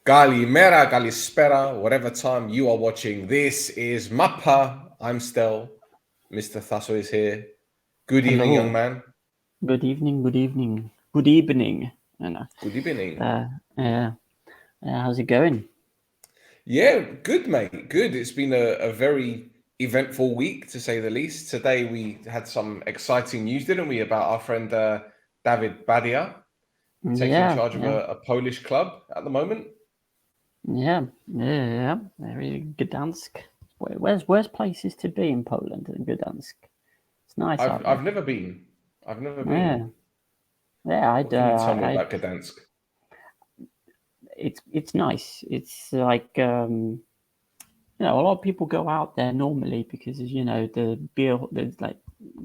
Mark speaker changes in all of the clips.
Speaker 1: Kalimera, Kalispera, whatever time you are watching. This is Mappa. I'm Stel. Mr. Thassos is here. Good evening, young
Speaker 2: Hello.
Speaker 1: man.
Speaker 2: Good evening. Good evening. Good evening.
Speaker 1: Good evening.
Speaker 2: Yeah. How's it going?
Speaker 1: Yeah, good, mate. Good. It's been a very eventful week, to say the least. Today we had some exciting news, didn't we, about our friend David Badia taking
Speaker 2: Yeah.
Speaker 1: charge of
Speaker 2: Yeah.
Speaker 1: a Polish club at the moment.
Speaker 2: Yeah. Yeah. Very Gdansk. Where's places to be in Poland and Gdansk? It's nice out
Speaker 1: I've
Speaker 2: there.
Speaker 1: never been. I've never
Speaker 2: Yeah.
Speaker 1: been.
Speaker 2: Yeah.
Speaker 1: What can you tell me
Speaker 2: I
Speaker 1: about Gdansk?
Speaker 2: it's nice. It's like a lot of people go out there normally because the beer. There's like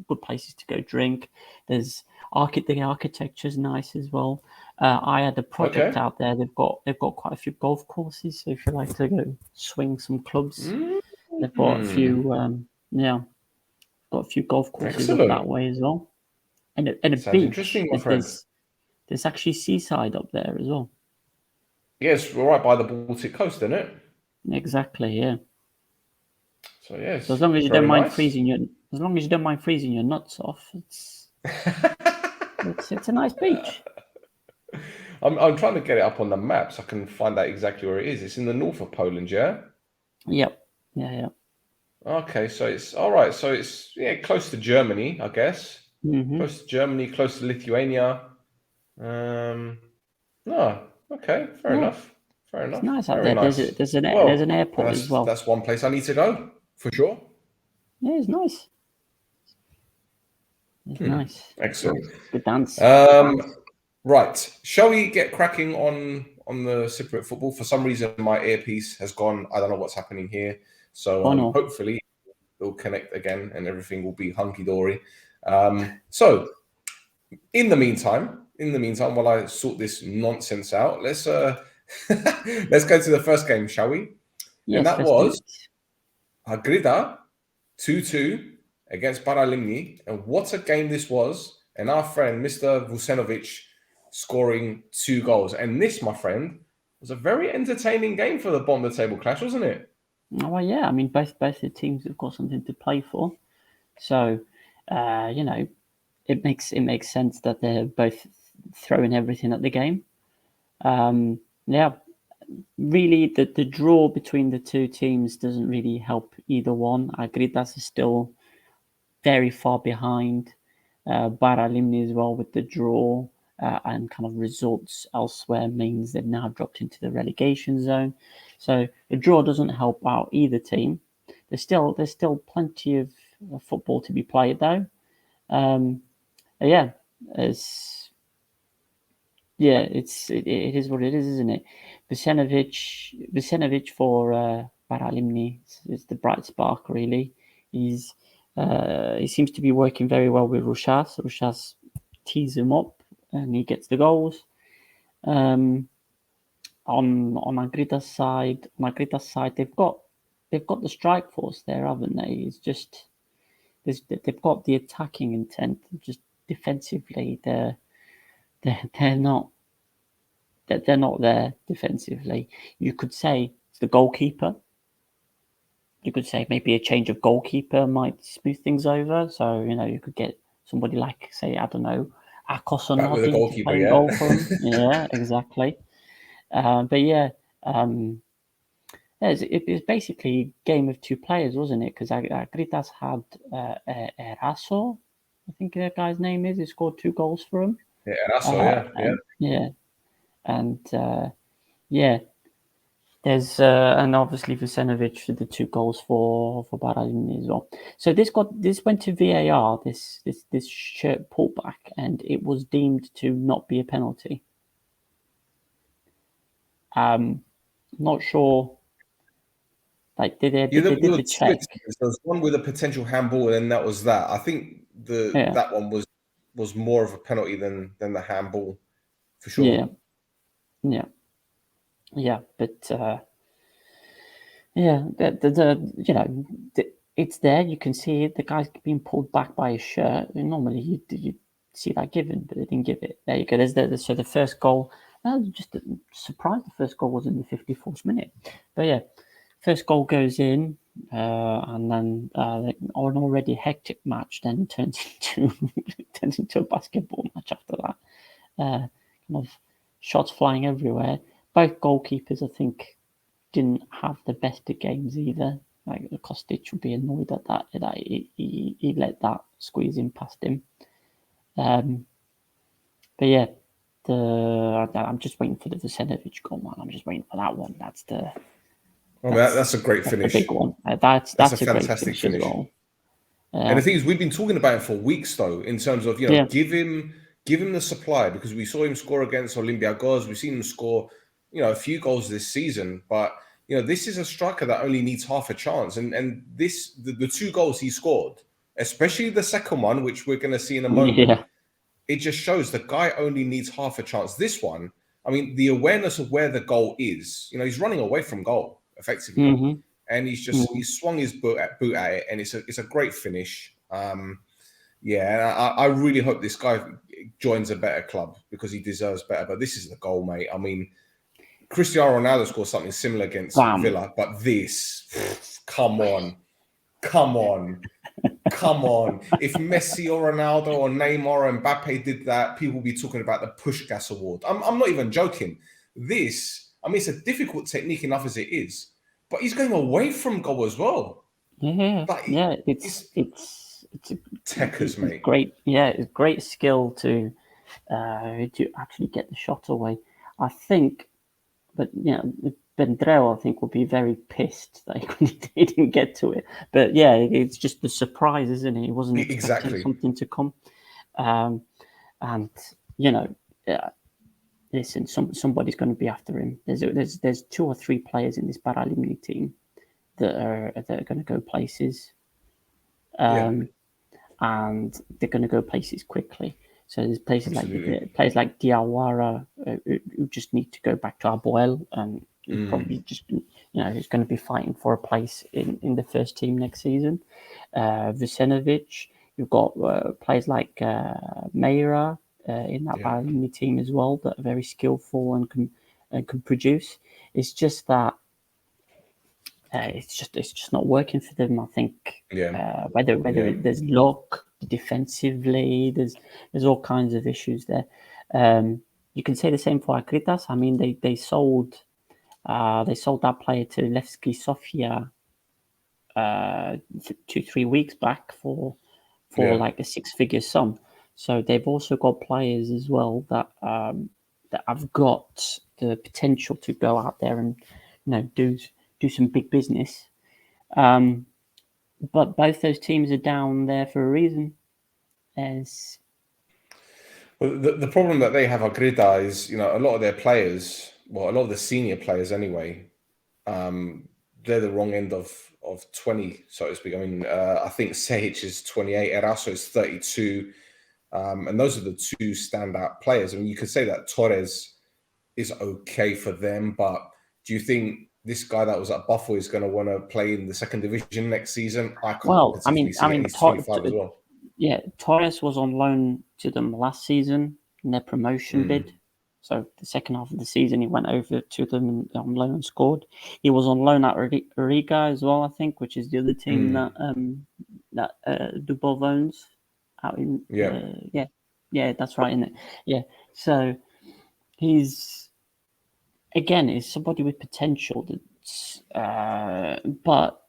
Speaker 2: good places to go drink. There's the architecture's nice as well. I had a project
Speaker 1: Okay.
Speaker 2: out there. They've got quite a few golf courses. So if you like to go swing some clubs, they've got a few.
Speaker 1: Mm.
Speaker 2: Got a few golf courses up
Speaker 1: Excellent.
Speaker 2: that way as well, and a
Speaker 1: Sounds
Speaker 2: beach.
Speaker 1: interesting, my friend.
Speaker 2: There's actually seaside up there as well.
Speaker 1: Yes, we're right by the Baltic coast, isn't it?
Speaker 2: Exactly, yeah.
Speaker 1: So
Speaker 2: So
Speaker 1: yes, very nice.
Speaker 2: as long as you don't mind freezing your nuts off, it's a nice beach.
Speaker 1: I'm trying to get it up on the map so I can find out exactly where it is. It's in the north of Poland, yeah.
Speaker 2: Yep. Yeah.
Speaker 1: Okay, so it's all right. So it's close to Germany, I guess.
Speaker 2: Mm-hmm.
Speaker 1: Close to Germany, close to Lithuania. Um, no, okay, fair
Speaker 2: Yeah.
Speaker 1: enough. Fair
Speaker 2: It's
Speaker 1: enough.
Speaker 2: nice out
Speaker 1: Very
Speaker 2: there.
Speaker 1: nice.
Speaker 2: There's an
Speaker 1: Well,
Speaker 2: airport as well.
Speaker 1: that's one place I need to go for sure.
Speaker 2: Yeah, it's nice. It's nice.
Speaker 1: Excellent.
Speaker 2: Good dance.
Speaker 1: Right. Shall we get cracking on the Cypriot football? For some reason, my earpiece has gone. I don't know what's happening here. So
Speaker 2: Oh no.
Speaker 1: hopefully it'll connect again and everything will be hunky dory. So in the meantime, while I sort this nonsense out, let's let's go to the first game, shall we? And
Speaker 2: Yes,
Speaker 1: that
Speaker 2: let's do
Speaker 1: was
Speaker 2: it.
Speaker 1: Agrita 2-2 against Paralimni. And what a game this was. And our friend, Mr. Vucenovic, scoring 2 goals. And this, my friend, was a very entertaining game for the bottom of the table clash, wasn't it?
Speaker 2: Oh well, yeah. I mean, both the teams have got something to play for, so it makes sense that they're both throwing everything at the game. Yeah, really, the draw between the two teams doesn't really help either one. AKRITAS is still very far behind. PARALIMNI as well with the draw and kind of results elsewhere means they've now dropped into the relegation zone. So the draw doesn't help out either team. There's still plenty of football to be played though. Yeah, it's it is what it is, isn't it? Vicenovic for PARALIMNI is the bright spark really. He seems to be working very well with Rushas. Rushas tees him up and he gets the goals. On Agrita's side, they've got the strike force there, haven't they? It's just they've got the attacking intent. Just defensively, they're not there defensively. You could say it's the goalkeeper. You could say maybe a change of goalkeeper might smooth things over. So you could get somebody like, say, I don't know, Akos or
Speaker 1: Back with the
Speaker 2: Nodi to
Speaker 1: goalkeeper,
Speaker 2: play in
Speaker 1: yeah.
Speaker 2: goal for them. Yeah, exactly. But yeah, it's basically a game of two players, wasn't it? Because Agritas had Eraso, I think the guy's name is. He scored 2 goals for him.
Speaker 1: Yeah, that's all, yeah, yeah.
Speaker 2: And yeah, and yeah, there's and obviously Vucenovic for the 2 goals for Baradini as well. So this went to VAR. This shirt pullback, and it was deemed to not be a penalty. Not sure. Like they did
Speaker 1: There
Speaker 2: the
Speaker 1: were two
Speaker 2: check.
Speaker 1: incidents. There was one with a potential handball, and then that was that. I think
Speaker 2: Yeah,
Speaker 1: that one was more of a penalty than the handball, for
Speaker 2: yeah,
Speaker 1: sure.
Speaker 2: yeah. But yeah, it's there. You can see it. The guy's being pulled back by his shirt. Normally, you see that given, but they didn't give it. There you go. So the first goal I was just surprised the first goal was in the 54th minute. But yeah, first goal goes in, and then an already hectic match then turns into a basketball match after that. Kind of shots flying everywhere. Both goalkeepers, I think, didn't have the best of games either. Like Kostic would be annoyed at that he let that squeeze in past him. But yeah, I'm just waiting for the Vucenovic goal, man. I'm just waiting for that one. That's a
Speaker 1: great finish.
Speaker 2: The big one. That's
Speaker 1: a
Speaker 2: great
Speaker 1: fantastic finish.
Speaker 2: as well.
Speaker 1: And the thing is, we've been talking about it for weeks, though, in terms of give him the supply, because we saw him score against Olympiakos. We've seen him score, a few goals this season. But this is a striker that only needs half a chance, and the 2 goals he scored, especially the second one, which we're going to see in a moment. It just shows the guy only needs half a chance. This one, I mean, the awareness of where the goal is, he's running away from goal effectively, and he swung his boot at it, and it's a great finish. I really hope this guy joins a better club, because he deserves better. But this is the goal, mate. I mean, Cristiano Ronaldo scored something similar against Villa, but this, come on. If Messi or Ronaldo or Neymar or Mbappe did that, people would be talking about the Pushkas Award. I'm not even joking. This, I mean, it's a difficult technique enough as it is, but he's going away from goal as well.
Speaker 2: It's
Speaker 1: techers, mate.
Speaker 2: Great, it's great skill to actually get the shot away. I think, but Vendrell, I think, will be very pissed that he didn't get to it. But yeah, it's just the surprise, isn't it? He wasn't expecting something to come. Listen, somebody's going to be after him. There's 2 or 3 players in this PARALIMNI team that are going to go places, and they're going to go places quickly. So there's places like Diawara who just need to go back to APOEL, and probably just who's going to be fighting for a place in the first team next season. Vucenovic, you've got players like Meira in that PARALIMNI team as well, that are very skillful and can produce. It's just that it's just not working for them. I think whether there's luck defensively, there's all kinds of issues there. You can say the same for AKRITAS. I mean, they sold that player to Levski Sofia 2-3 weeks back for like a 6-figure sum. So they've also got players as well that have got the potential to go out there and do some big business. But both those teams are down there for a reason.
Speaker 1: Well, the problem that they have, AKRITA, is a lot of their players, a lot of the senior players anyway, they're the wrong end of 20, so to speak. I mean, I think Sejic is 28, Eraso is 32, and those are the 2 standout players. I mean, you could say that Torres is okay for them, but do you think this guy that was at Buffalo is going to want to play in the 2nd division next season?
Speaker 2: I mean,
Speaker 1: he's 25 as well.
Speaker 2: Yeah, Torres was on loan to them last season in their promotion bid. So the second half of the season, he went over to them on loan and scored. He was on loan at Riga as well, I think, which is the other team that Dubov owns out in. That's right, isn't it? Yeah. So he's is somebody with potential. But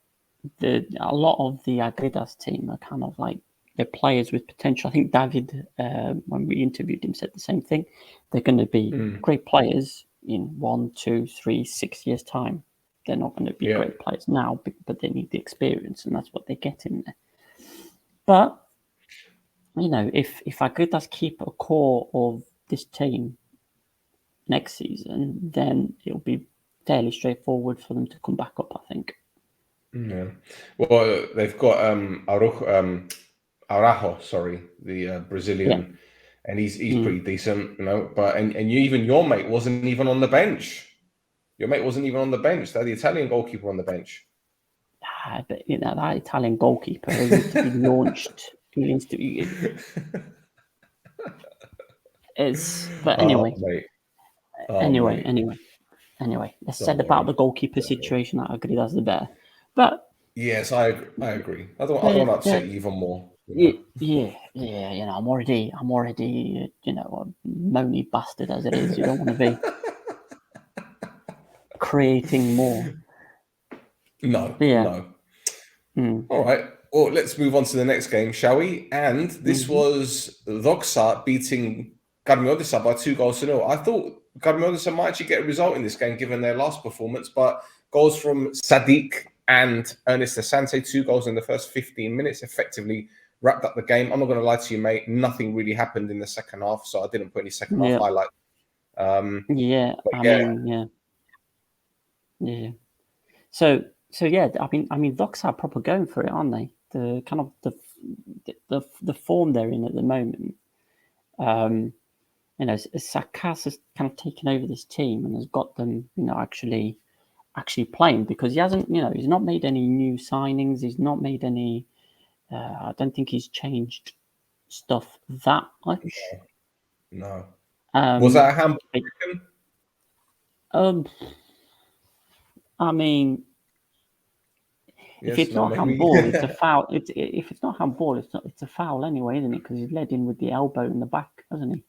Speaker 2: a lot of the AKRITAS team are kind of like, they're players with potential. I think David, when we interviewed him, said the same thing. They're going to be great players in 1, 2, 3, 6 years' time. They're not going to be great players now, but they need the experience, and that's what they get in there. But if AKRITAS keep a core of this team next season, then it'll be fairly straightforward for them to come back up, I think.
Speaker 1: Yeah. Well, they've got Araujo, the Brazilian, and he's pretty decent, But and your mate wasn't even on the bench. Your mate wasn't even on the bench. They're the Italian goalkeeper on the bench.
Speaker 2: But that Italian goalkeeper needs to be launched. He needs to be. But anyway,
Speaker 1: Oh,
Speaker 2: Anyway,
Speaker 1: mate.
Speaker 2: Let's
Speaker 1: Don't
Speaker 2: said about the
Speaker 1: worry.
Speaker 2: goalkeeper situation. I agree that's the better. But
Speaker 1: Yes, I agree. I don't want to upset you even more.
Speaker 2: yeah. You know, I'm already you know, a moany bastard as it is. You don't want to be creating more.
Speaker 1: No,
Speaker 2: But yeah.
Speaker 1: no. All right. Well, let's move on to the next game, shall we? And this was DOXA beating KARMIOTISSA by 2-0. I thought KARMIOTISSA might actually get a result in this game given their last performance, but goals from Sadiq and Ernest Asante, 2 goals in the first 15 minutes, effectively wrapped up the game. I'm not going to lie to you, mate. Nothing really happened in the second half, so I didn't put any second half highlights.
Speaker 2: Yeah, I mean, yeah. So yeah, I mean, DOXA are proper going for it, aren't they? The kind of the form they're in at the moment. You know, Sakas has kind of taken over this team and has got them, you know, actually playing, because he hasn't, you know, he's not made any new signings. He's not made any. I don't think he's changed stuff that much.
Speaker 1: No. Was that a handball?
Speaker 2: I mean,
Speaker 1: Yes,
Speaker 2: if it's not handball, it's a foul. If it's not handball, it's a foul anyway, isn't it? Because he's led in with the elbow in the back, hasn't he?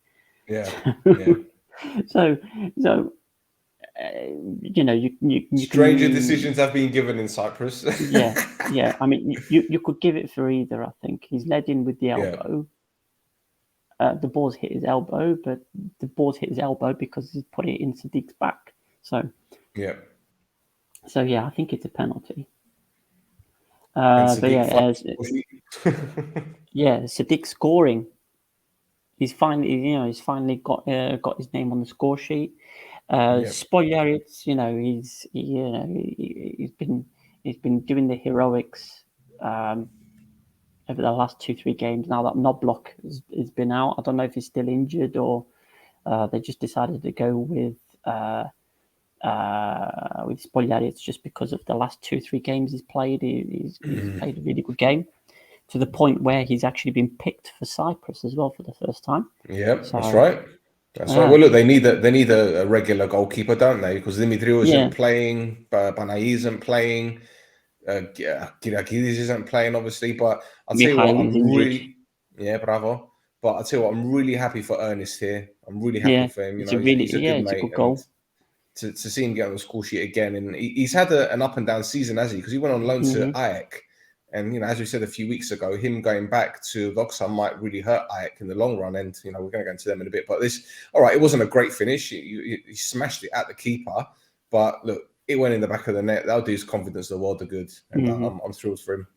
Speaker 1: Yeah. Yeah.
Speaker 2: So you know, you
Speaker 1: Stranger
Speaker 2: can,
Speaker 1: decisions have been given in Cyprus.
Speaker 2: yeah. I mean, you could give it for either. I think he's led in with the elbow. The ball's hit his elbow, but the ball's hit his elbow because he's put it in Sadiq's back. So
Speaker 1: yeah.
Speaker 2: So yeah, I think it's a penalty.
Speaker 1: And
Speaker 2: But yeah,
Speaker 1: yeah,
Speaker 2: Sadiq scoring. He's finally got his name on the score sheet. Spogliarits, you know, he's been doing the heroics over the last 2-3 games. Now that Knobloch has been out, I don't know if he's still injured or they just decided to go with Spogliarits just because of the last 2-3 games he's played. He's played a really good game, to the point where he's actually been picked for Cyprus as well for the first time.
Speaker 1: Yeah, so, that's right. That's right. Well, look, they need a regular goalkeeper, don't they? Because Dimitriou isn't playing, Banai isn't playing, Kyriakidis isn't playing, obviously. But I'll tell you what, I'm really, bravo. But I'll tell you what, I'm really happy for Ernest here. I'm really happy for him. You know, he's a good mate.
Speaker 2: A good goal.
Speaker 1: To see him get on the score sheet again, and he's had an up and down season, hasn't he? Because he went on loan to AEK. And, you know, as we said a few weeks ago, him going back to DOXA might really hurt AEK in the long run. And, you know, we're going to go into them in a bit. But all right, it wasn't a great finish. He smashed it at the keeper. But, look, it went in the back of the net. That'll do his confidence the world of good. And I'm thrilled for him.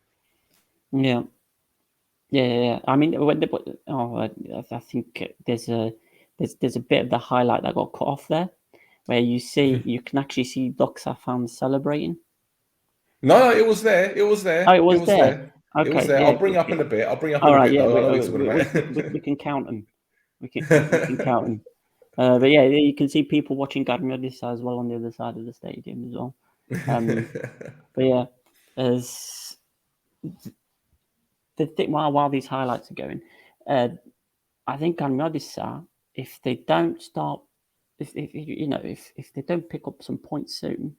Speaker 2: Yeah. Yeah. I mean, I think there's a bit of the highlight that got cut off there, where you can actually see DOXA fans celebrating.
Speaker 1: No, it was there. It was there.
Speaker 2: Oh, it was there. Okay,
Speaker 1: it was there.
Speaker 2: Yeah,
Speaker 1: I'll bring up in a bit. Though.
Speaker 2: We can count them. We can count them. But yeah, you can see people watching KARMIOTISSA as well on the other side of the stadium as well. But yeah, as the thing while these highlights are going, I think KARMIOTISSA, if they don't start, if they don't pick up some points soon,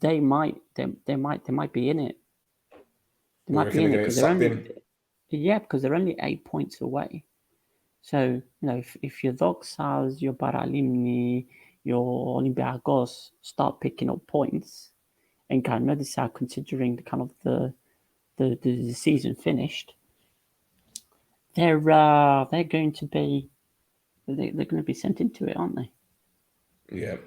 Speaker 2: they might be in it. They might be in it because they're only 8 points away. So, you know, if your DOXAs, your PARALIMNI, your OLYMPIAKOS start picking up points, and KARMIOTISSA, considering the kind of the season finished, they're going to be sent into it, aren't they?
Speaker 1: Yeah.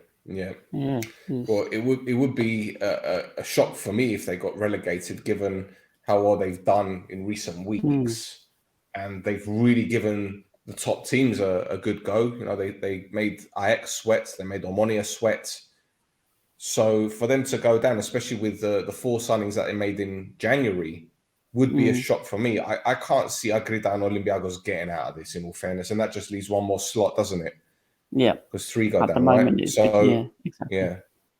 Speaker 2: Well,
Speaker 1: it would be a shock for me if they got relegated, given how well they've done in recent weeks, and they've really given the top teams a good go. You know, they made AEK sweat, they made OMONOIA sweat. So for them to go down, especially with the 4 signings that they made in January, would be a shock for me. I can't see AKRITAS and Olympiakos getting out of this, in all fairness, and that just leaves one more slot, doesn't it?
Speaker 2: Yeah,
Speaker 1: because 3 go
Speaker 2: at
Speaker 1: down,
Speaker 2: moment,
Speaker 1: right?
Speaker 2: So exactly.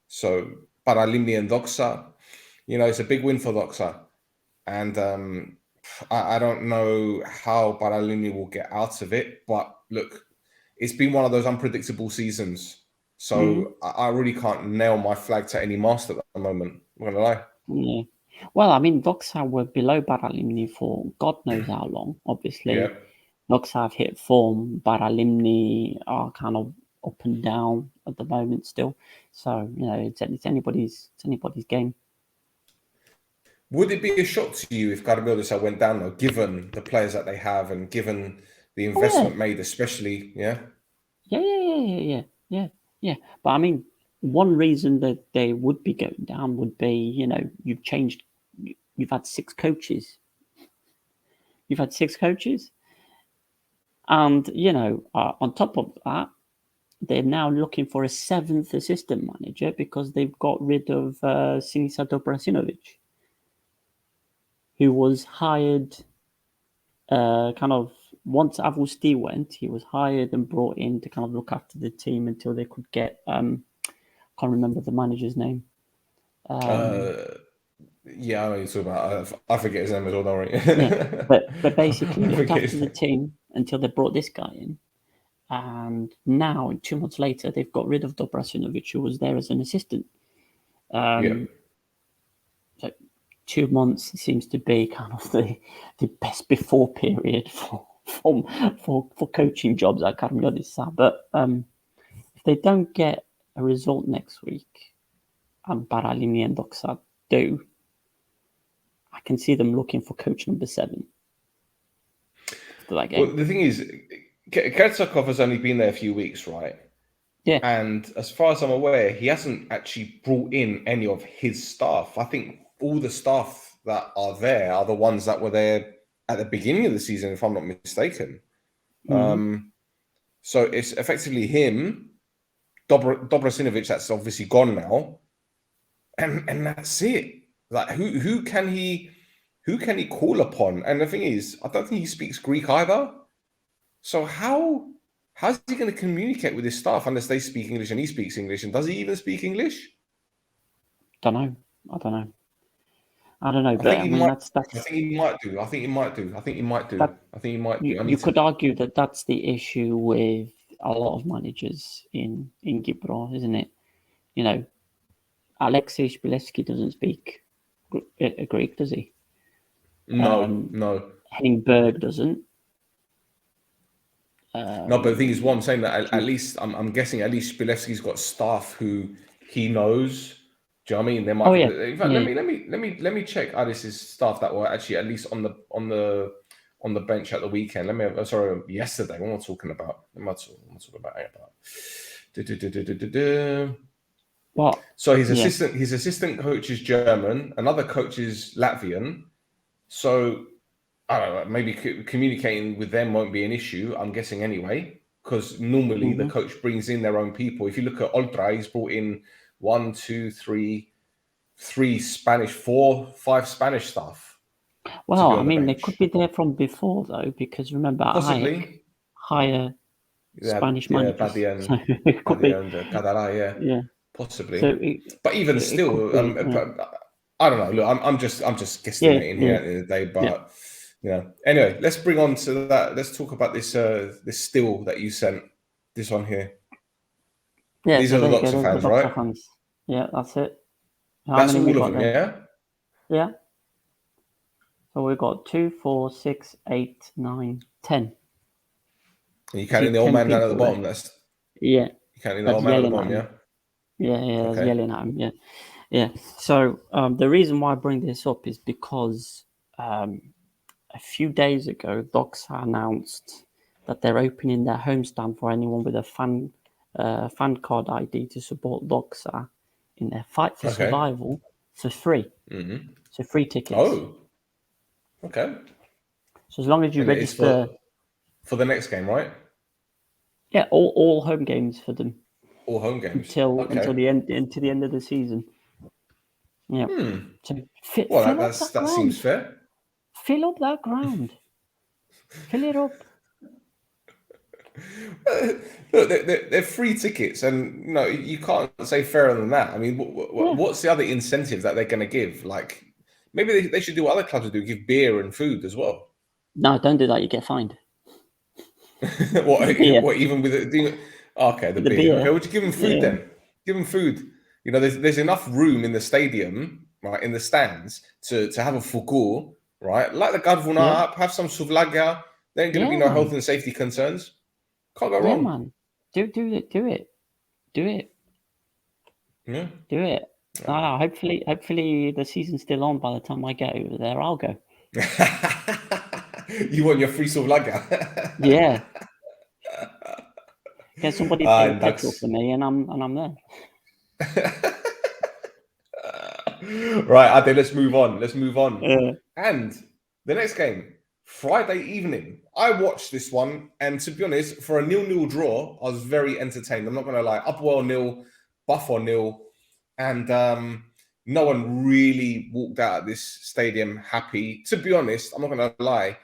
Speaker 1: So PARALIMNI and DOXA, you know, it's a big win for DOXA, and I don't know how PARALIMNI will get out of it. But look, it's been one of those unpredictable seasons. So I really can't nail my flag to any mast at the moment. I'm gonna lie.
Speaker 2: Yeah. Well, I mean, DOXA were below PARALIMNI for God knows how long, obviously.
Speaker 1: Yeah.
Speaker 2: DOXA have hit form. PARALIMNI are kind of up and down at the moment still. So, you know, it's anybody's game.
Speaker 1: Would it be a shock to you if KARMIOTISSA went down, though, given the players that they have and given the investment made, especially, yeah?
Speaker 2: Yeah. But I mean, one reason that they would be going down would be, you know, you've had 6 coaches. You've had 6 coaches. And, you know, on top of that, they're now looking for a 7th assistant manager because they've got rid of Sinisa Dobrasinovic, who was hired kind of once Avusti went, he was hired and brought in to kind of look after the team until they could get, can't remember the manager's name.
Speaker 1: Yeah, I know you're talking about. I forget his name as well, don't worry.
Speaker 2: Yeah, but basically looked after the team until they brought this guy in. And now, 2 months later, they've got rid of Dobrasinovic, who was there as an assistant. So 2 months seems to be kind of the best before period for coaching jobs at KARMIOTISSA. But if they don't get a result next week, and PARALIMNI and DOXA do, I can see them looking for coach number 7 after that game.
Speaker 1: Well, the thing is, Kertsakov has only been there a few weeks, right?
Speaker 2: Yeah.
Speaker 1: And as far as I'm aware, he hasn't actually brought in any of his staff. I think all the staff that are there are the ones that were there at the beginning of the season, if I'm not mistaken. So it's effectively him, Dobrasinovic, that's obviously gone now, and that's it. Like who can he call upon? And the thing is, I don't think he speaks Greek either. So how's he going to communicate with his staff unless they speak English and he speaks English? And does he even speak English?
Speaker 2: I don't know. But I mean, that's.
Speaker 1: I think he might do. I think he might do.
Speaker 2: You could argue that that's the issue with a lot of managers in Cyprus, isn't it? You know, Alexei Shpilevsky doesn't speak Greek, does he?
Speaker 1: No.
Speaker 2: Henning Berg doesn't.
Speaker 1: No, but the thing is, what I'm saying that at least I'm guessing at least Shpilevsky's got staff who he knows. Do you know what I mean? There might. In fact, let me check Aris's staff that were actually at least on the bench at the weekend. Yesterday. What am I talking about?
Speaker 2: What?
Speaker 1: So his assistant coach is German. Another coach is Latvian. So I don't know. Maybe communicating with them won't be an issue. I'm guessing anyway, because normally the coach brings in their own people. If you look at Oltra, he's brought in 1, 2, 3 Spanish, 4, 5 Spanish staff.
Speaker 2: Well, I mean, they could be there from before though, because remember, I hire Spanish managers. Could be. Yeah,
Speaker 1: possibly. So but even still, I don't know. Look, I'm just guesstimating here at the end of the day, but you know. Anyway, let's bring on to that. Let's talk about this this still that you sent. This one here.
Speaker 2: Yeah,
Speaker 1: these are the DOXA fans, right?
Speaker 2: Fans. Yeah, that's it.
Speaker 1: That's all of them, yeah?
Speaker 2: Yeah. So we've got 2, 4, 6, 8, 9, 10.
Speaker 1: And you counting the old man down at the bottom?
Speaker 2: Yeah.
Speaker 1: You counting the old man at the bottom, yeah?
Speaker 2: Yeah, that's yelling at him, yeah. So the reason why I bring this up is because a few days ago, DOXA announced that they're opening their home stand for anyone with a fan card ID to support DOXA in their fight for survival for free. So free tickets.
Speaker 1: Oh, okay.
Speaker 2: So as long as you register
Speaker 1: for the next game, right?
Speaker 2: Yeah, all home games for them.
Speaker 1: All home games
Speaker 2: until the end of the season. Yeah. So
Speaker 1: that seems fair.
Speaker 2: Fill up that ground. Fill it up.
Speaker 1: Look, they're free tickets, and no, you can't say fairer than that. I mean, what's the other incentive that they're going to give? Like, maybe they should do what other clubs do: give beer and food as well.
Speaker 2: No, don't do that. You get fined.
Speaker 1: what?
Speaker 2: Yeah,
Speaker 1: What? Even with the okay, the
Speaker 2: the
Speaker 1: beer. Okay,
Speaker 2: beer.
Speaker 1: would you give him food
Speaker 2: Yeah,
Speaker 1: then? Give him food. You know, there's enough room in the stadium, right, in the stands to have a fuku, right? Like the Gadvuna
Speaker 2: yeah,
Speaker 1: up, have some suvlaga. There ain't gonna be
Speaker 2: yeah,
Speaker 1: no health
Speaker 2: man.
Speaker 1: and safety concerns. Can't go
Speaker 2: Yeah,
Speaker 1: wrong.
Speaker 2: man. Do it. Do it. Do it.
Speaker 1: Yeah.
Speaker 2: Do it. No, hopefully the season's still on by the time I get over there. I'll go.
Speaker 1: You want your free suvlaga?
Speaker 2: Yeah, get somebody to pay the petrol
Speaker 1: Nuts.
Speaker 2: for me, and I'm there.
Speaker 1: Right, Ade, let's move on. Let's move on.
Speaker 2: Uh,
Speaker 1: And the next game, Friday evening. I watched this one, and to be honest, for a 0-0 draw, I was very entertained. I'm not gonna lie. APOEL 0, Buffon 0, and no one really walked out of this stadium happy. To be honest, I'm not gonna lie.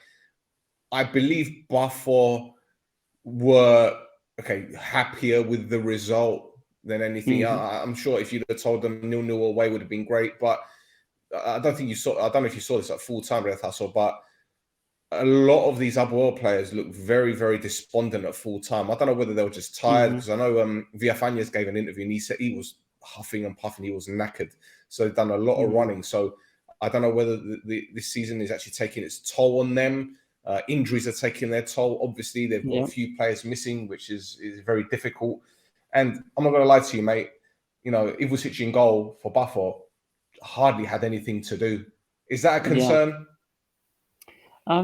Speaker 1: I believe Buffon were happier with the result than anything.
Speaker 2: mhm.
Speaker 1: I'm sure if you'd have told them 0-0 away would have been great, but I don't think you saw. I don't know if you saw this at full time, Red Hassel, but a lot of these APOEL players look very, very despondent at full time. I don't know whether they were just tired, because I know Villafañez gave an interview and he said he was huffing and puffing, he was knackered. So they've done a lot of running. So I don't know whether this season is actually taking its toll on them. Injuries are taking their toll. Obviously, they've got
Speaker 2: Yeah.
Speaker 1: a few players missing, which is very difficult. And I'm not going to lie to you, mate. You know, Ivusic in goal for Buffon hardly had anything to do. Is that a concern?
Speaker 2: I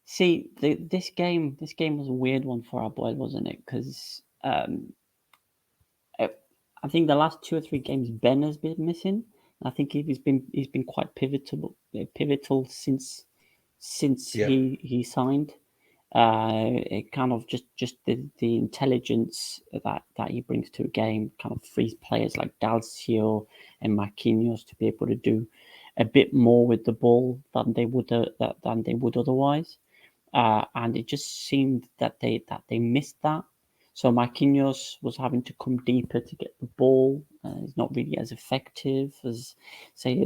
Speaker 2: see this game. This game was a weird one for APOEL, wasn't it? Because I think the last 2 or 3 games Ben has been missing. I think he's been quite pivotal since he signed. It kind of just the intelligence that he brings to a game kind of frees players like Dalcio and Marquinhos to be able to do a bit more with the ball than they would otherwise. And it just seemed that they missed that. So Marquinhos was having to come deeper to get the ball. He's not really as effective as, say,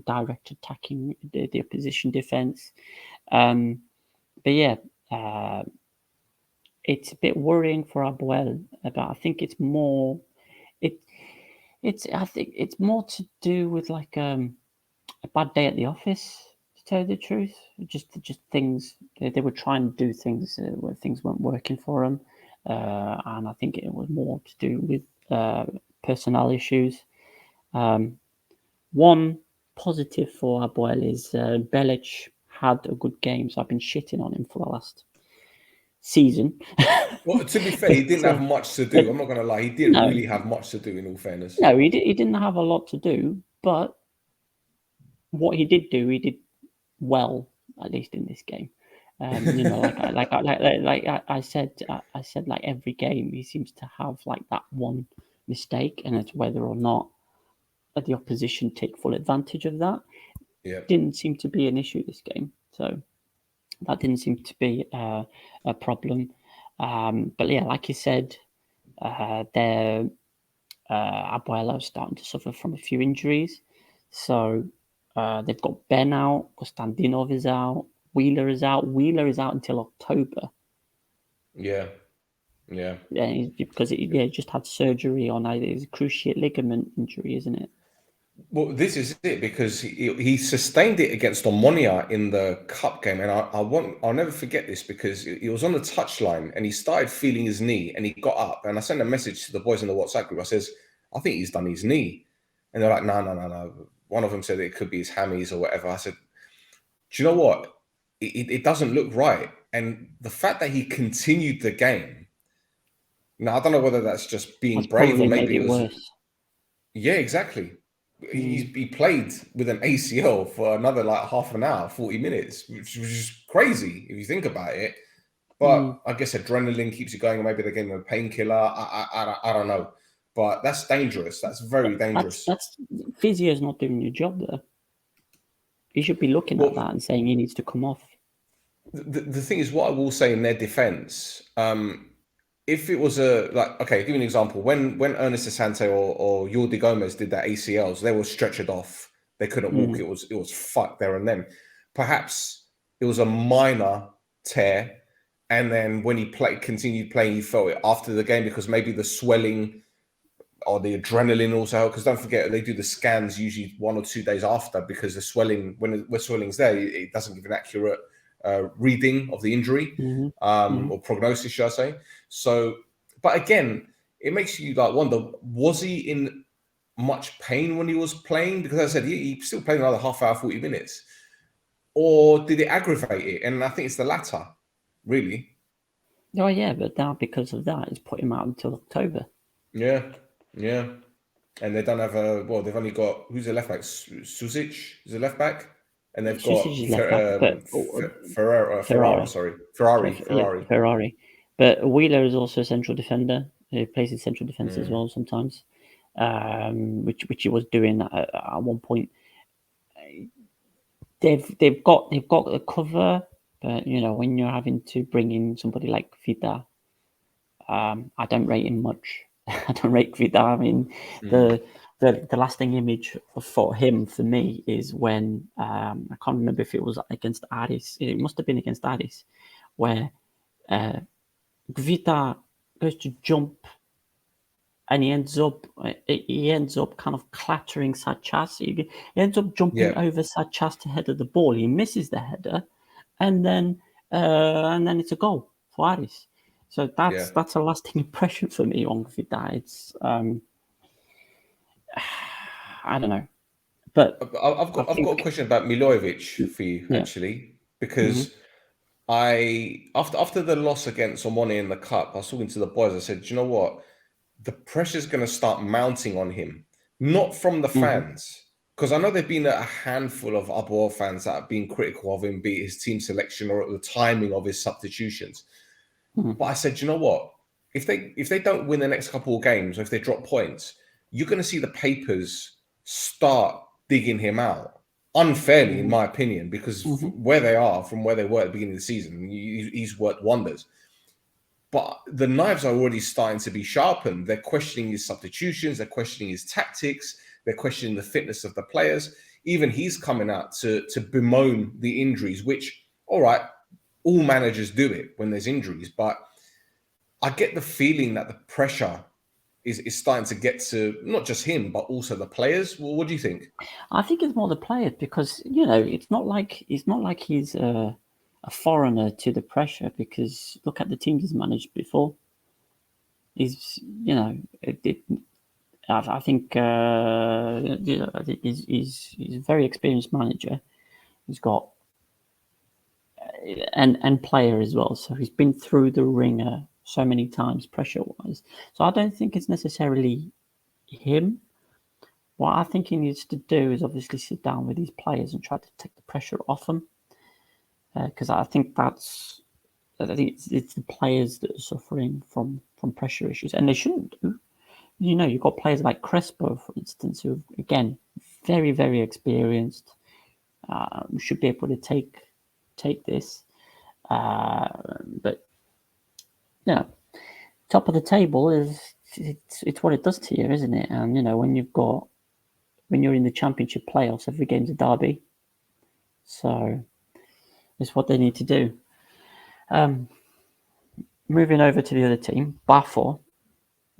Speaker 2: direct attacking the opposition defense. But yeah, it's a bit worrying for APOEL. But I think it's more to do with like a bad day at the office. To tell you the truth, just things they were trying to do things where things weren't working for them, and I think it was more to do with personnel issues. One positive for APOEL is Belic had a good game, so I've been shitting on him for the last season.
Speaker 1: Well, to be fair, he didn't have much to do. I'm not going to lie. He didn't really have much to do, in all fairness.
Speaker 2: No, he didn't have a lot to do, but what he did do, he did well, at least in this game. I said, like every game he seems to have like that one mistake, and it's whether or not the opposition take full advantage of that.
Speaker 1: Yeah,
Speaker 2: Didn't seem to be an issue this game, so that didn't seem to be a problem. But yeah, like you said, APOEL are starting to suffer from a few injuries. So they've got Ben out, Kostandinov is out, Wheeler is out. Wheeler is out until October.
Speaker 1: yeah.
Speaker 2: Because he just had surgery on his cruciate ligament injury, isn't it?
Speaker 1: Well, this is it, because he sustained it against OMONOIA in the cup game, and I'll never forget this, because he was on the touchline and he started feeling his knee, and he got up, and I sent a message to the boys in the WhatsApp group. I says, I think he's done his knee, and they're like, no. One of them said it could be his hammies or whatever. I said, do you know what? It doesn't look right, and the fact that he continued the game. Now I don't know whether that's just being brave, or maybe it was.
Speaker 2: Worse.
Speaker 1: Yeah, exactly. He played with an ACL for another like half an hour, 40 minutes, which was just crazy if you think about it. But I guess adrenaline keeps you going. Maybe they gave him a painkiller. I don't know. But that's dangerous. That's very dangerous.
Speaker 2: That's physio's not doing your job there. You should be looking at that and saying he needs to come off.
Speaker 1: The thing is, what I will say in their defense, if it was give you an example. When Ernest Asante or Jordi Gomez did that ACLs, they were stretchered off. They couldn't walk. It was fuck there and then. Perhaps it was a minor tear. And then when he continued playing, he felt it after the game because maybe the swelling or the adrenaline also helped. Because don't forget, they do the scans usually 1 or 2 days after because the swelling, when swelling's there, it doesn't give an accurate reading of the injury or prognosis, should I say. So, but again, it makes you like wonder, was he in much pain when he was playing? Because as I said, he still played another half hour, 40 minutes. Or did it aggravate it? And I think it's the latter, really.
Speaker 2: Oh, yeah, but now because of that, it's put him out until October.
Speaker 1: Yeah. And they don't have they've only got, who's the left back? Susic is the left back? And they've got
Speaker 2: Ferrari. But Wheeler is also a central defender. He plays in central defence as well sometimes, which he was doing at one point. They've got the cover, but when you're having to bring in somebody like Vida, I don't rate him much. I don't rate Vida. I mean, the lasting image for him, for me, is when I can't remember if it was against Aris. It must have been against Aris, where Vida goes to jump, and he ends up kind of clattering Sachas. He ends up jumping over Sachas to header the ball. He misses the header, and then it's a goal for Aris. So that's a lasting impression for me on Vida. It's I don't know, but
Speaker 1: I've got a question about Milojevic for you actually, because after the loss against OMONOIA in the cup, I was talking to the boys. I said, do you know what? The pressure's going to start mounting on him, not from the fans, because I know there've been a handful of APOEL fans that have been critical of him, be it his team selection or the timing of his substitutions. But I said, you know what? If they don't win the next couple of games, or if they drop points, you're going to see the papers start digging him out unfairly, in my opinion, because where they are from where they were at the beginning of the season, he's worked wonders. But the knives are already starting to be sharpened. They're questioning his substitutions. They're questioning his tactics. They're questioning the fitness of the players. Even he's coming out to bemoan the injuries, which, all right, all managers do it when there's injuries. But I get the feeling that the pressure is starting to get to not just him, but also the players. Well, what do you think?
Speaker 2: I think it's more the players because, it's not like he's a foreigner to the pressure, because look at the teams he's managed before. He's, I think he's a very experienced manager. He's got and player as well. So he's been through the ringer so many times pressure-wise. So I don't think it's necessarily him. What I think he needs to do is obviously sit down with these players and try to take the pressure off them. Because I think it's the players that are suffering from pressure issues, and they shouldn't do. You've got players like Crespo, for instance, who, again, very, very experienced, should be able to take this. But top of the table it's what it does to you, isn't it? And when you're in the championship playoffs, every game's a derby. So it's what they need to do. Moving over to the other team, PAFOS,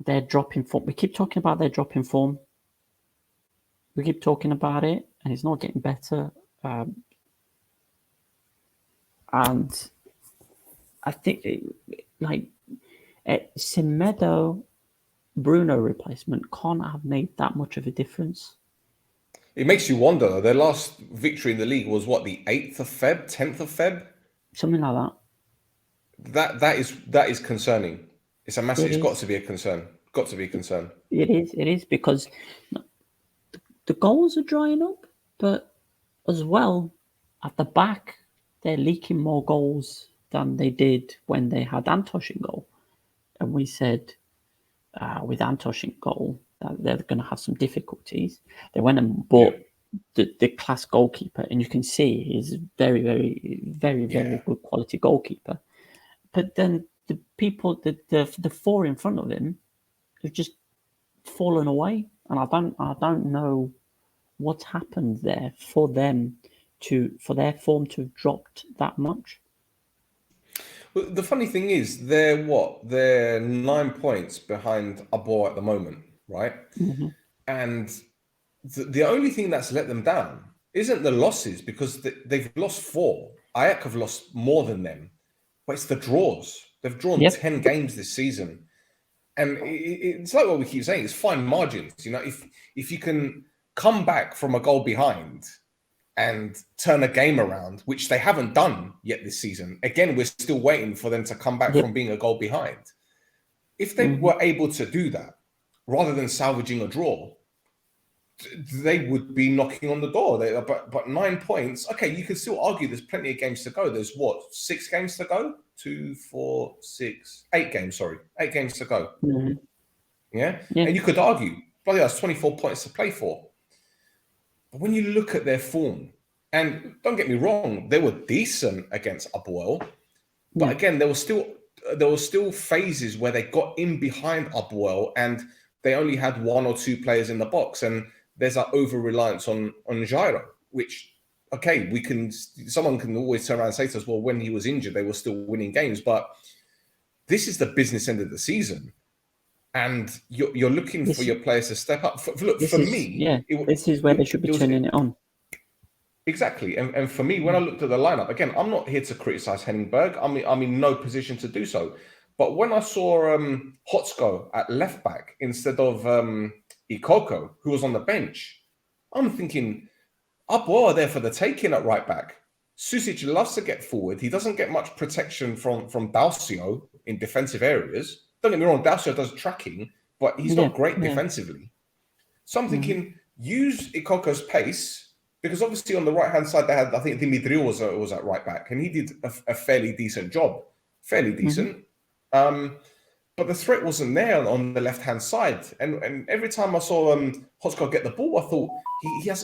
Speaker 2: they're dropping form. We keep talking about their dropping form. We keep talking about it, and it's not getting better. And I think Semedo Bruno replacement can't have made that much of a difference.
Speaker 1: It makes you wonder. Their last victory in the league was what, the 8th of Feb, 10th of Feb?
Speaker 2: Something like
Speaker 1: that. That is concerning. It's a massive. It's got to be a concern. Got to be a concern.
Speaker 2: It is because the goals are drying up, but as well at the back they're leaking more goals than they did when they had Antosh in goal, and we said with Antosh in goal that they're going to have some difficulties. They went and bought the class goalkeeper, and you can see he's very, very, very, very good quality goalkeeper. But then the people, the four in front of him, have just fallen away, and I don't know what's happened there for them for their form to have dropped that much?
Speaker 1: Well, the funny thing is, they're 9 points behind APOEL at the moment, right?
Speaker 2: Mm-hmm.
Speaker 1: And the only thing that's let them down isn't the losses, because they've lost 4. Ajax have lost more than them, but it's the draws. They've drawn 10 games this season. And it's like what we keep saying, it's fine margins. You know, if you can come back from a goal behind and turn a game around, which they haven't done yet this season. Again, we're still waiting for them to come back from being a goal behind. If they were able to do that, rather than salvaging a draw, they would be knocking on the door. But 9 points, okay, you could still argue there's plenty of games to go. There's 6 games to go? 2, 4, 6, 8 games, sorry. 8 games to go.
Speaker 2: Mm-hmm.
Speaker 1: Yeah? And you could argue, bloody hell, that's 24 points to play for. But when you look at their form, and don't get me wrong, they were decent against APOEL, but again, there were still phases where they got in behind APOEL and they only had 1 or 2 players in the box, and there's that over reliance on Jairo, which, okay, someone can always turn around and say to us, well, when he was injured, they were still winning games, but this is the business end of the season. And you're looking for your players to step up.
Speaker 2: This is where they should be turning it on.
Speaker 1: Exactly. And for me, when I looked at the lineup, again, I'm not here to criticize Henningberg. I'm in no position to do so. But when I saw Hotsko at left back instead of Ikoko, who was on the bench, I'm thinking, APOEL are there for the taking at right back. Susic loves to get forward. He doesn't get much protection from Dalcio in defensive areas. Don't get me wrong, Dalcio does tracking, but he's not great defensively. So I'm thinking, use Ikoko's pace, because obviously on the right-hand side, they had, I think Dimitri was at right back, and he did a fairly decent job. Fairly decent. But the threat wasn't there on the left-hand side. And every time I saw Hotsko get the ball, I thought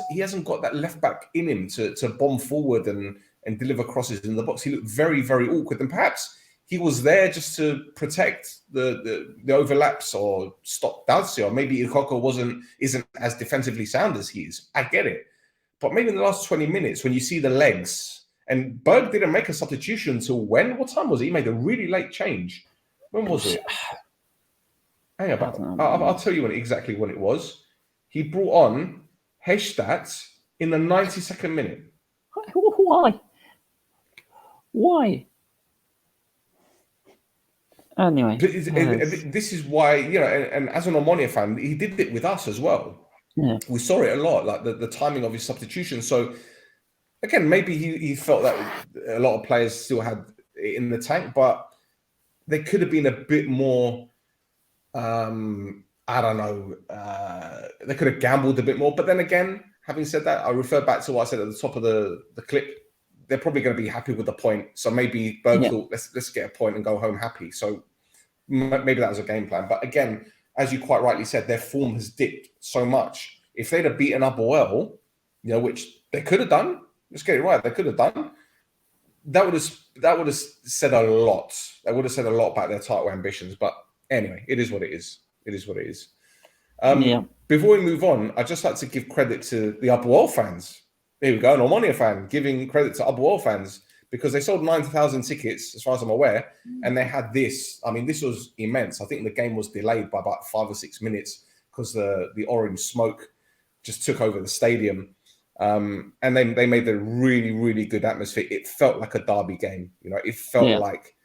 Speaker 1: he hasn't got that left back in him to bomb forward and deliver crosses in the box. He looked very, very awkward. And perhaps he was there just to protect the overlaps or stop Dalcio. Maybe Ikoko isn't as defensively sound as he is. I get it. But maybe in the last 20 minutes, when you see the legs, and Berg didn't make a substitution until when? What time was it? He made a really late change. When was it? Hang about. I'll tell you exactly when it was. He brought on Hestad in the 92nd minute.
Speaker 2: Why? Why? Anyway,
Speaker 1: this is why, you know, and as an Omonia fan, he did it with us as well.
Speaker 2: Yeah.
Speaker 1: We saw it a lot, like the timing of his substitution. So again, maybe he felt that a lot of players still had it in the tank, but they could have been a bit more, I don't know, they could have gambled a bit more. But then again, having said that, I refer back to what I said at the top of the clip. They're probably going to be happy with the point. So maybe Berg thought, let's get a point and go home happy. So maybe that was a game plan. But again, as you quite rightly said, their form has dipped so much. If they'd have beaten APOEL, you know, which they could have done, let's get it right, they could have done, that would have said a lot. That would have said a lot about their title ambitions. But anyway, it is what it is. It is what it is. Before we move on, I'd just like to give credit to the APOEL fans. Here we go, an Omonia fan giving credit to APOEL fans, because they sold 90,000 tickets, as far as I'm aware, and they had this. I mean, this was immense. I think the game was delayed by about 5 or 6 minutes because the orange smoke just took over the stadium. And they made a really, really good atmosphere. It felt like a derby game. You know, it felt like,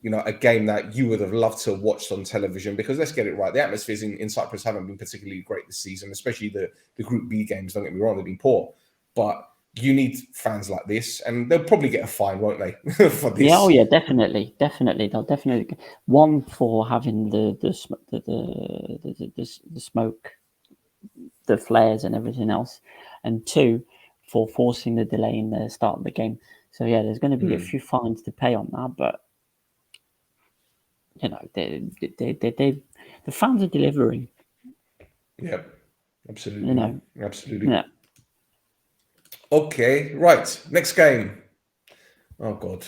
Speaker 1: you know, a game that you would have loved to have watched on television, because let's get it right, the atmospheres in Cyprus haven't been particularly great this season, especially the Group B games, don't get me wrong, they've been poor. But you need fans like this, and they'll probably get a fine, won't they, for this?
Speaker 2: Yeah, oh yeah, definitely. They'll definitely get one for having the smoke, the flares, and everything else, and 2 for forcing the delay in the start of the game. So yeah, there's going to be a few fines to pay on that, but you know, the fans are delivering.
Speaker 1: Yep, absolutely.
Speaker 2: You know,
Speaker 1: absolutely.
Speaker 2: Yeah.
Speaker 1: Okay, right. Next game. Oh God.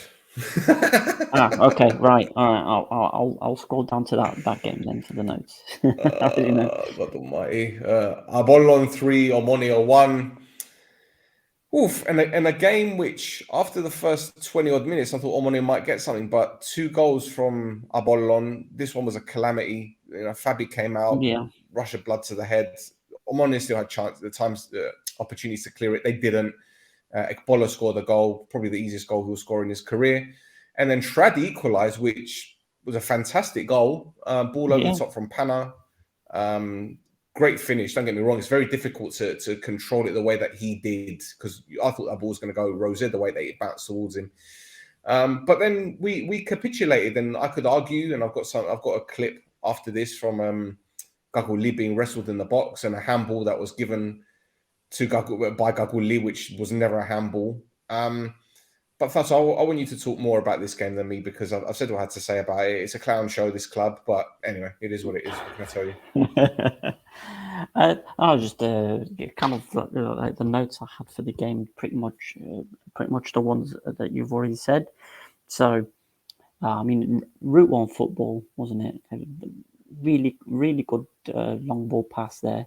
Speaker 2: Okay, right. All right. I'll scroll down to that game then for the notes.
Speaker 1: God Almighty. Apollon 3, Omonia 1. Oof, and a game which, after the first 20 odd minutes, I thought Omonia might get something, but 2 goals from APOLLON. This one was a calamity. Fabi came out,
Speaker 2: Yeah.
Speaker 1: rush of blood to the head. Omonia still had opportunities to clear it. They didn't. Ekpolo scored a goal, probably the easiest goal he'll score in his career. And then Shradi equalised, which was a fantastic goal. Ball over the top from Pana. Great finish, don't get me wrong. It's very difficult to control it the way that he did, because I thought that ball was going to go Rose the way that it bounced towards him. But then we capitulated, and I could argue, and I've got a clip after this from Gaguli being wrestled in the box, and a handball that was given to by Gaguli, which was never a handball. But Thassos, I want you to talk more about this game than me, because I've said what I had to say about it. It's a clown show, this club, but anyway, it is what it is. What can I tell you?
Speaker 2: I was just kind of like the notes I had for the game, pretty much the ones that you've already said. So, I mean, Route 1 football, wasn't it? Really, really good long ball pass there.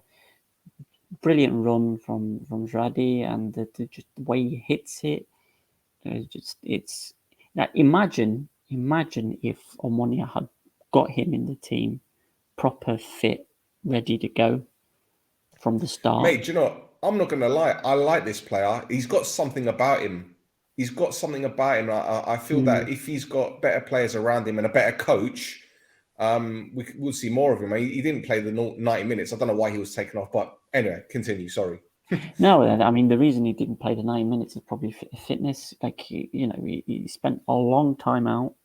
Speaker 2: Brilliant run from Radi, and just the way he hits it. It's now imagine if Omonia had got him in the team, proper fit, ready to go from the start.
Speaker 1: Mate, do you know what? I'm not going to lie. I like this player. He's got something about him. I feel that if he's got better players around him and a better coach, we'll see more of him. He didn't play the 90 minutes. I don't know why he was taken off, but anyway, continue. Sorry.
Speaker 2: No, I mean, the reason he didn't play the 90 minutes is probably fitness. Like, he spent a long time out.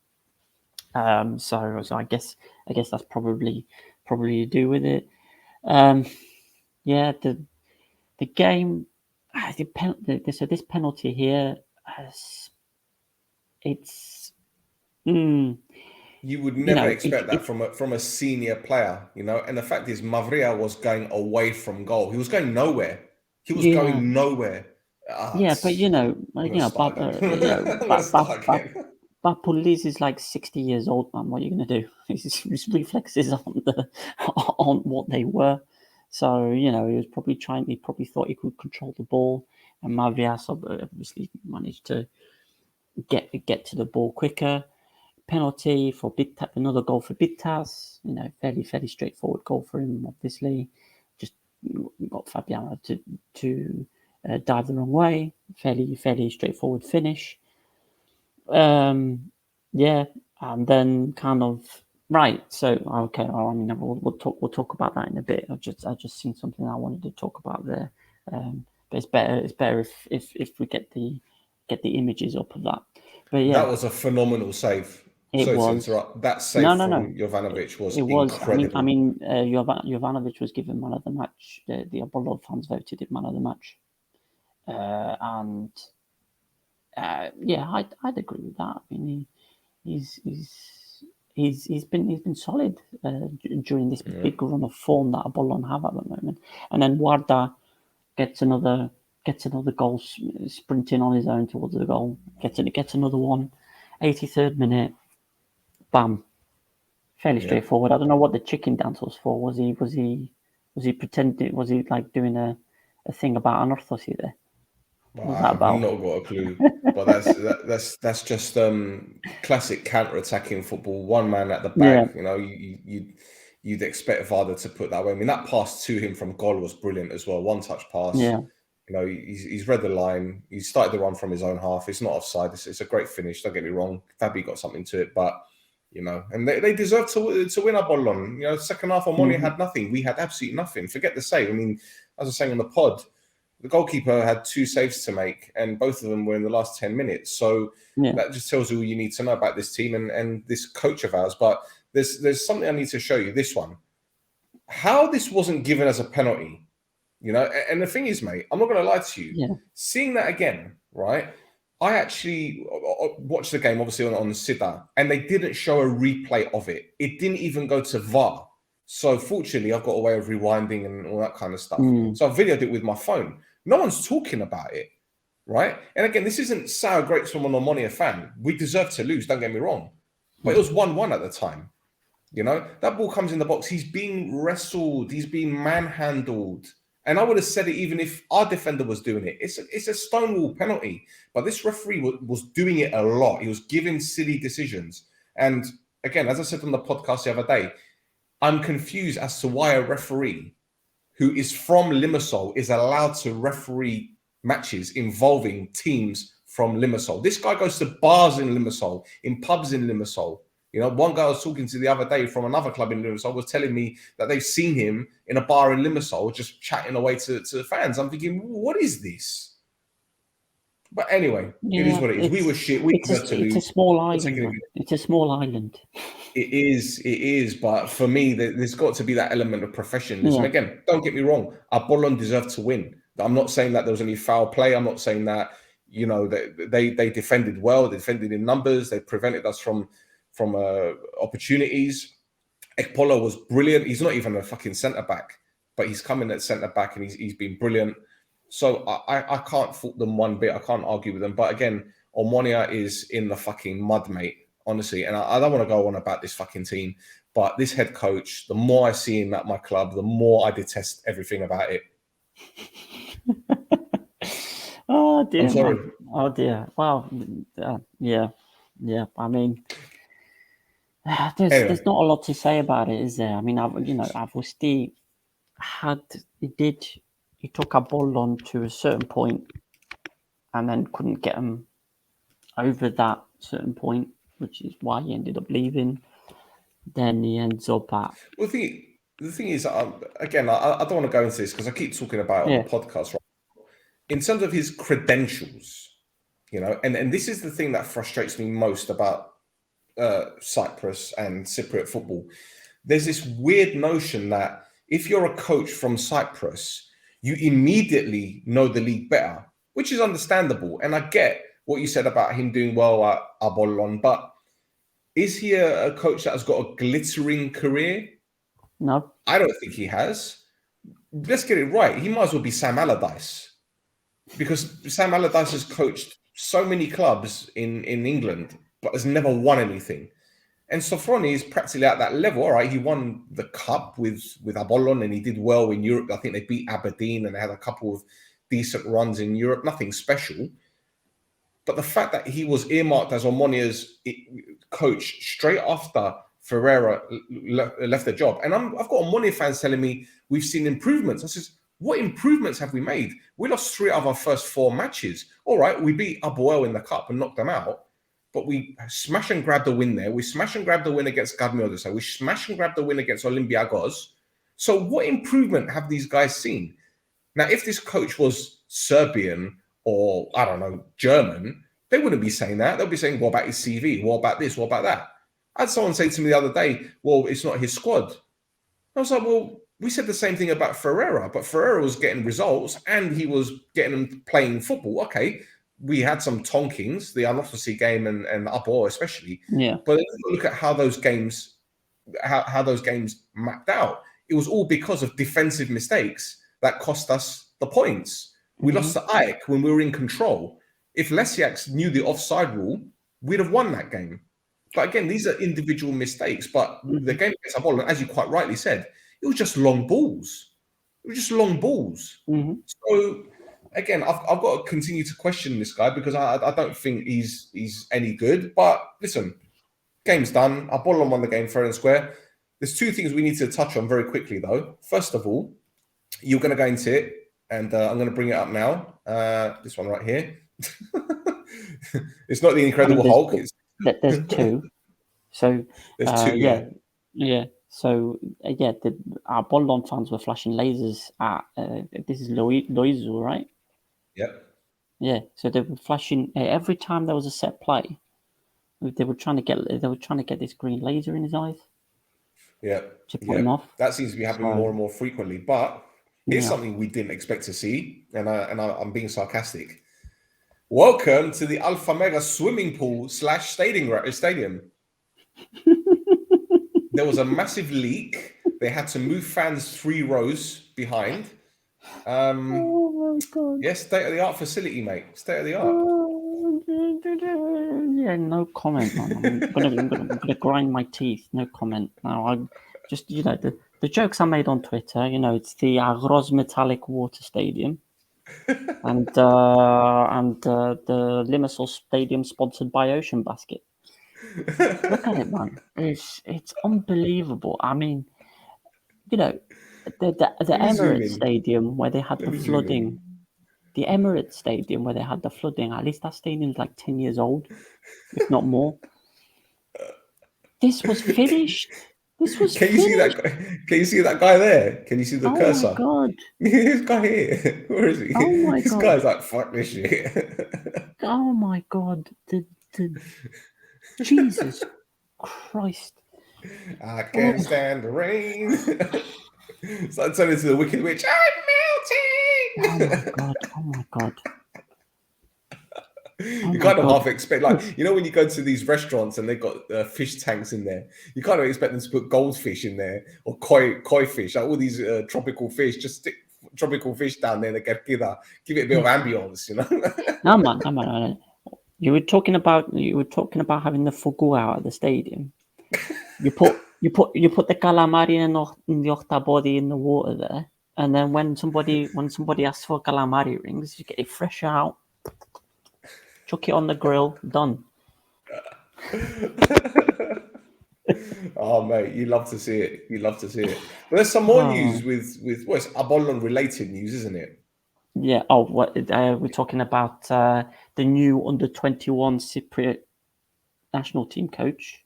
Speaker 2: So I guess that's probably to do with it. Yeah, the game, so this penalty here, it's.
Speaker 1: You would never expect that from a senior player, And the fact is, Mavria was going away from goal. He was going nowhere. Going nowhere.
Speaker 2: Yeah, but Bapulis is like 60 years old, man. What are you going to do? His reflexes on what they were. So, he was probably he probably thought he could control the ball. And Mavrias obviously managed to get to the ball quicker. Penalty for Bitas, another goal for Bitas. Fairly straightforward goal for him, obviously. Just got Fabiano to dive the wrong way. Fairly straightforward finish. Yeah, and then kind of right. So okay, I mean, we'll talk about that in a bit. I just seen something I wanted to talk about there. But it's better if we get the images up of that. But yeah,
Speaker 1: that was a phenomenal save.
Speaker 2: It was.
Speaker 1: That save from Jovanovic was incredible.
Speaker 2: I mean, Jovanovic was given man of the match. The Apollo fans voted him man of the match, and yeah, I'd agree with that. I mean, he's been solid during this big run of form that Apollon have at the moment, and then Warda gets another goal, sprinting on his own towards the goal. Gets another one, 83rd minute. Bam, fairly straightforward. I don't know what the chicken dance was for. Was he pretending? Was he like doing a thing about Anorthosis there?
Speaker 1: I've not got a clue, but that's just classic counter-attacking football. One man at the back, you'd expect Varda to put that way. I mean, that pass to him from goal was brilliant as well. One-touch pass.
Speaker 2: Yeah.
Speaker 1: He's read the line. He started the run from his own half. It's not offside. It's a great finish. Don't get me wrong. Fabi got something to it, but and they deserve to win Apollon. Second half, Omonia had nothing. We had absolutely nothing. Forget the save. I mean, as I was saying on the pod, the goalkeeper had 2 saves to make, and both of them were in the last 10 minutes. So that just tells you all you need to know about this team and this coach of ours. But there's something I need to show you. This one, how this wasn't given as a penalty. And the thing is, mate, I'm not going to lie to you.
Speaker 2: Yeah.
Speaker 1: Seeing that again, right? I actually watched the game, obviously, on Sida, and they didn't show a replay of it. It didn't even go to VAR. So fortunately, I've got a way of rewinding and all that kind of stuff. So I videoed it with my phone. No one's talking about it, right? And again, this isn't sour grapes from an Omonia fan. We deserve to lose, don't get me wrong. But it was 1-1 at the time. That ball comes in the box. He's being wrestled. He's being manhandled. And I would have said it even if our defender was doing it. It's a stonewall penalty. But this referee was doing it a lot. He was giving silly decisions. And again, as I said on the podcast the other day, I'm confused as to why a referee who is from Limassol is allowed to referee matches involving teams from Limassol. This guy goes to bars in Limassol, in pubs in Limassol. You know, one guy I was talking to the other day from another club in Limassol was telling me that they've seen him in a bar in Limassol just chatting away to the fans. I'm thinking, what is this? But anyway, it is what it is. We were shit.
Speaker 2: It's a small island. It's a small island.
Speaker 1: It is. But for me, there's got to be that element of professionalism.
Speaker 2: Yeah.
Speaker 1: Again, don't get me wrong. APOLLON deserved to win. I'm not saying that there was any foul play. I'm not saying that, you know, they defended well. They defended in numbers. They prevented us from opportunities. Ekpolo was brilliant. He's not even a fucking centre-back, but he's coming at centre-back and he's been brilliant. So I can't fault them one bit. I can't argue with them. But again, OMONOIA is in the fucking mud, mate, honestly. And I don't want to go on about this fucking team, but this head coach, the more I see him at my club, the more I detest everything about it.
Speaker 2: Oh, dear.
Speaker 1: I'm sorry.
Speaker 2: Man. Oh, dear. Wow. Yeah. I mean... There's not a lot to say about it, is there? I mean, Avosti he took APOLLON to a certain point and then couldn't get him over that certain point, which is why he ended up leaving. Then he ends up at...
Speaker 1: Well, the thing is, again, I don't want to go into this because I keep talking about it on the podcast, right? In terms of his credentials, you know, and this is the thing that frustrates me most about Cyprus and Cypriot football. There's this weird notion that if you're a coach from Cyprus, you immediately know the league better, which is understandable. And I get what you said about him doing well at APOLLON, but is he a coach that has got a glittering career?
Speaker 2: No.
Speaker 1: I don't think he has. Let's get it right. He might as well be Sam Allardyce, because Sam Allardyce has coached so many clubs in England, but has never won anything. And Sofroni is practically at that level. All right, he won the cup with APOLLON and he did well in Europe. I think they beat Aberdeen and they had a couple of decent runs in Europe, nothing special. But the fact that he was earmarked as OMONOIA's coach straight after Ferreira left the job. And I've got OMONOIA fans telling me we've seen improvements. I says, what improvements have we made? We lost 3 of our first 4 matches. All right, we beat APOEL in the cup and knocked them out. But we smash and grab the win there. We smash and grab the win against KARMIOTISSA. We smash and grab the win against OLYMPIAKOS. So what improvement have these guys seen? Now, if this coach was Serbian or, I don't know, German, they wouldn't be saying that. They'll be saying, what about his CV? What about this? What about that? I had someone say to me the other day, well, it's not his squad. I was like, well, we said the same thing about Ferreira, but Ferreira was getting results and he was getting them playing football. Okay. We had some tonkings, the ANORTHOSIS game and APOEL especially.
Speaker 2: Yeah.
Speaker 1: But look at how those games, how those games mapped out. It was all because of defensive mistakes that cost us the points. We lost to AEK when we were in control. If Lesiak knew the offside rule, we'd have won that game. But again, these are individual mistakes. But the game against APOLLON, as you quite rightly said, it was just long balls. It was just long balls. So again, I've got to continue to question this guy because I don't think he's any good. But listen, game's done. APOLLON won the game fair and square. There's 2 things we need to touch on very quickly, though. First of all, you're going to go into it, and I'm going to bring it up now. This one right here. It's not the Incredible Hulk.
Speaker 2: There's 2. So
Speaker 1: there's 2.
Speaker 2: Yeah. So the APOLLON fans were flashing lasers at this is Loizu, right?
Speaker 1: Yep.
Speaker 2: Yeah. So they were flashing every time there was a set play. They were trying to get this green laser in his eyes.
Speaker 1: Yeah.
Speaker 2: To put him off.
Speaker 1: That seems to be happening more and more frequently. But here's something we didn't expect to see, and I'm being sarcastic. Welcome to the ALFAMEGA swimming pool / stadium. There was a massive leak. They had to move fans 3 rows behind.
Speaker 2: Oh my God.
Speaker 1: Yeah, state-of-the-art facility, mate. State-of-the-art.
Speaker 2: Yeah, no comment, man. I'm gonna grind my teeth. No comment. Now, I just, the the jokes I made on Twitter, you know, it's the Agros Metallic Water Stadium, and the Limassol Stadium sponsored by Ocean Basket. Look at it, man. It's unbelievable. I mean, you know, the
Speaker 1: Let me zoom
Speaker 2: Emirates
Speaker 1: in.
Speaker 2: Stadium where they had
Speaker 1: Let
Speaker 2: the
Speaker 1: me zoom in.
Speaker 2: flooding. The Emirates Stadium where they had the flooding. At least that stadium's like 10 years old, if not more. This was finished. This was
Speaker 1: Can you see that
Speaker 2: finished.
Speaker 1: guy? Can you see that guy there? Can you see the
Speaker 2: Oh
Speaker 1: cursor?
Speaker 2: my god.
Speaker 1: This guy here. Where is he?
Speaker 2: Oh my
Speaker 1: This
Speaker 2: god.
Speaker 1: guy's like, fuck this shit.
Speaker 2: Oh my god. The Jesus Christ.
Speaker 1: I can't stand the rain. So I turn into the Wicked Witch. I'm
Speaker 2: Oh
Speaker 1: melting.
Speaker 2: my god. Oh my god. Oh
Speaker 1: You
Speaker 2: my
Speaker 1: kind of
Speaker 2: god.
Speaker 1: half expect, like, you know, when you go to these restaurants and they've got fish tanks in there, you kind of expect them to put goldfish in there or koi fish, like all these tropical fish. Just stick tropical fish down there, give it a bit of ambience, you know.
Speaker 2: No man. You were talking about having the fugu out at the stadium. You put the calamari in the octabody in the water there, and then when somebody asks for calamari rings, you get it fresh out, chuck it on the grill, done.
Speaker 1: Oh mate, you love to see it. You love to see it. But there's some more news with what's APOLLON related news, isn't it?
Speaker 2: Yeah. Oh, what we're talking about the new under-21 Cypriot national team coach.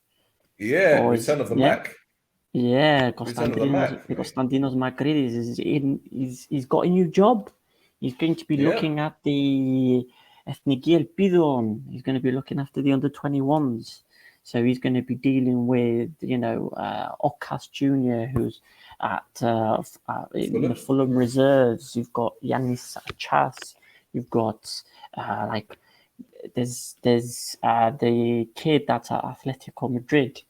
Speaker 1: Yeah,
Speaker 2: Or
Speaker 1: return of the
Speaker 2: yeah.
Speaker 1: Mac.
Speaker 2: Yeah,
Speaker 1: Return of the Mac, mate.
Speaker 2: Konstantinos Makridis is in. He's got a new job. He's going to be looking at the Ethniki Elpidon. He's going to be looking after the under-21s. So he's going to be dealing with, you know, Okas Jr., who's at in the Fulham reserves. You've got Yannis Chas. You've got there's the kid that's at Atletico Madrid.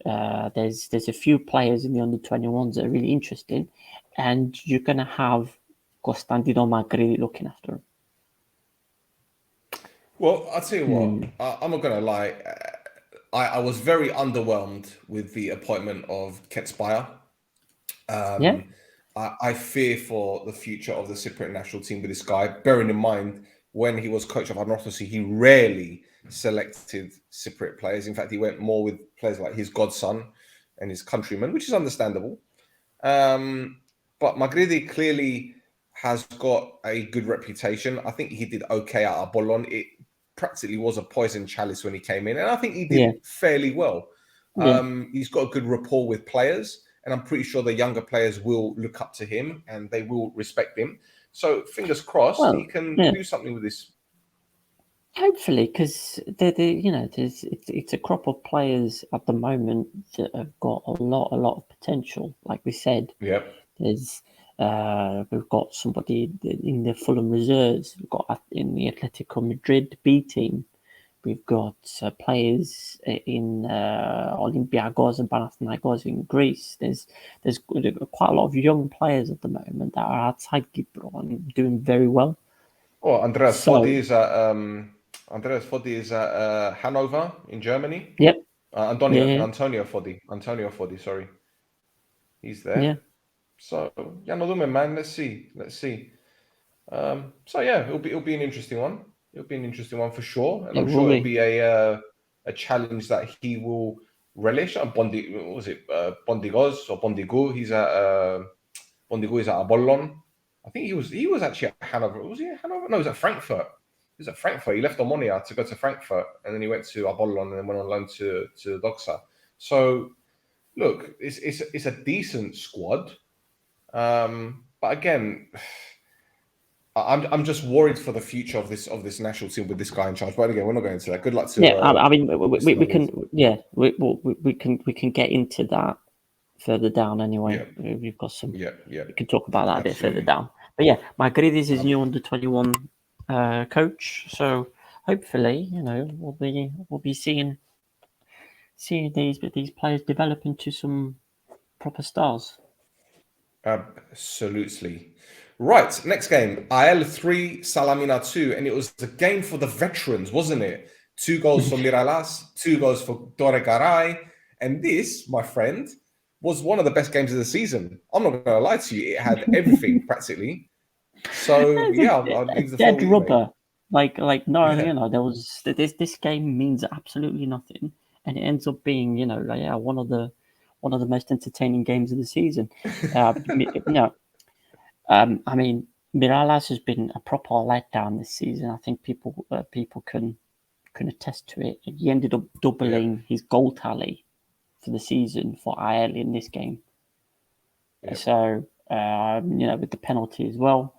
Speaker 2: There's a few players in the under-21s that are really interesting, and you're going to have Costantino Magri looking after him.
Speaker 1: Well, I'll tell you what, I'm not going to lie. I was very underwhelmed with the appointment of Ketspire. I fear for the future of the Cypriot national team with this guy, bearing in mind when he was coach of ANORTHOSIS, he rarely selected Cypriot players. In fact, he went more with players like his godson and his countrymen, which is understandable. But Magridi clearly has got a good reputation. I think he did okay at APOLLON. It practically was a poison chalice when he came in, and I think he did fairly well. He's got a good rapport with players, and I'm pretty sure the younger players will look up to him and they will respect him. So fingers crossed, he can do something with this.
Speaker 2: Hopefully, because it's a crop of players at the moment that have got a lot of potential. Like we said, there's we've got somebody in the Fulham reserves. We've got in the Atletico Madrid B team. We've got players in Olympiakos and Panathinaikos in Greece. There's quite a lot of young players at the moment that are outside Cyprus and doing very well.
Speaker 1: Oh, Andreas Foddy is at Hanover in Germany.
Speaker 2: Yep.
Speaker 1: Antonio Foddy, sorry. He's there.
Speaker 2: Yeah.
Speaker 1: So man, let's see. So yeah, it'll be an interesting one. It'll be an interesting one for sure, and I'm sure it'll be a challenge that he will relish. Bondigos or Bondigo? He's at Bondigo is at APOLLON. I think he was actually at Hanover. Was he at Hanover? No, he was at Frankfurt. He was at Frankfurt. He left OMONOIA to go to Frankfurt, and then he went to APOLLON and then went on loan to DOXA. So look, it's a decent squad, but again, I'm just worried for the future of this national team with this guy in charge. But again, we're not going into that. Good luck to.
Speaker 2: I mean, we can get into that further down anyway. We've got some. We can talk about that a bit further down. But yeah, Makridis is new under-21 coach, so hopefully, we'll be seeing these players develop into some proper stars.
Speaker 1: Absolutely. Right, next game, AL 3, Salamina 2, and it was a game for the veterans, wasn't it? 2 goals for Miralas, 2 goals for Torre Garay, and this, my friend, was one of the best games of the season. I'm not going to lie to you; it had everything practically. So yeah, I'll leave the floor
Speaker 2: dead
Speaker 1: with you, mate.
Speaker 2: rubber. No,
Speaker 1: Yeah.
Speaker 2: there was this game means absolutely nothing, and it ends up being, one of the most entertaining games of the season. I mean, Mirallas has been a proper letdown this season. I think people can attest to it. He ended up doubling his goal tally for the season for AL in this game.
Speaker 1: Yep.
Speaker 2: So with the penalty as well.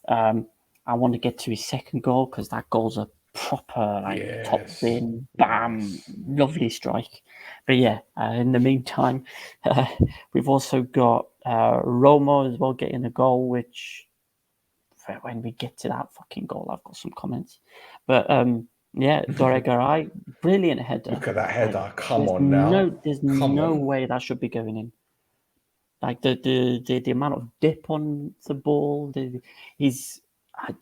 Speaker 2: I want to get to his second goal because that goal's a proper top bin, bam, lovely strike. But yeah, in the meantime, we've also got Romo as well getting a goal, which when we get to that fucking goal, I've got some comments. But yeah, Doregaray, brilliant header.
Speaker 1: Look at that header! Come on now.
Speaker 2: There's no way that should be going in. Like the amount of dip on the ball, it's
Speaker 1: a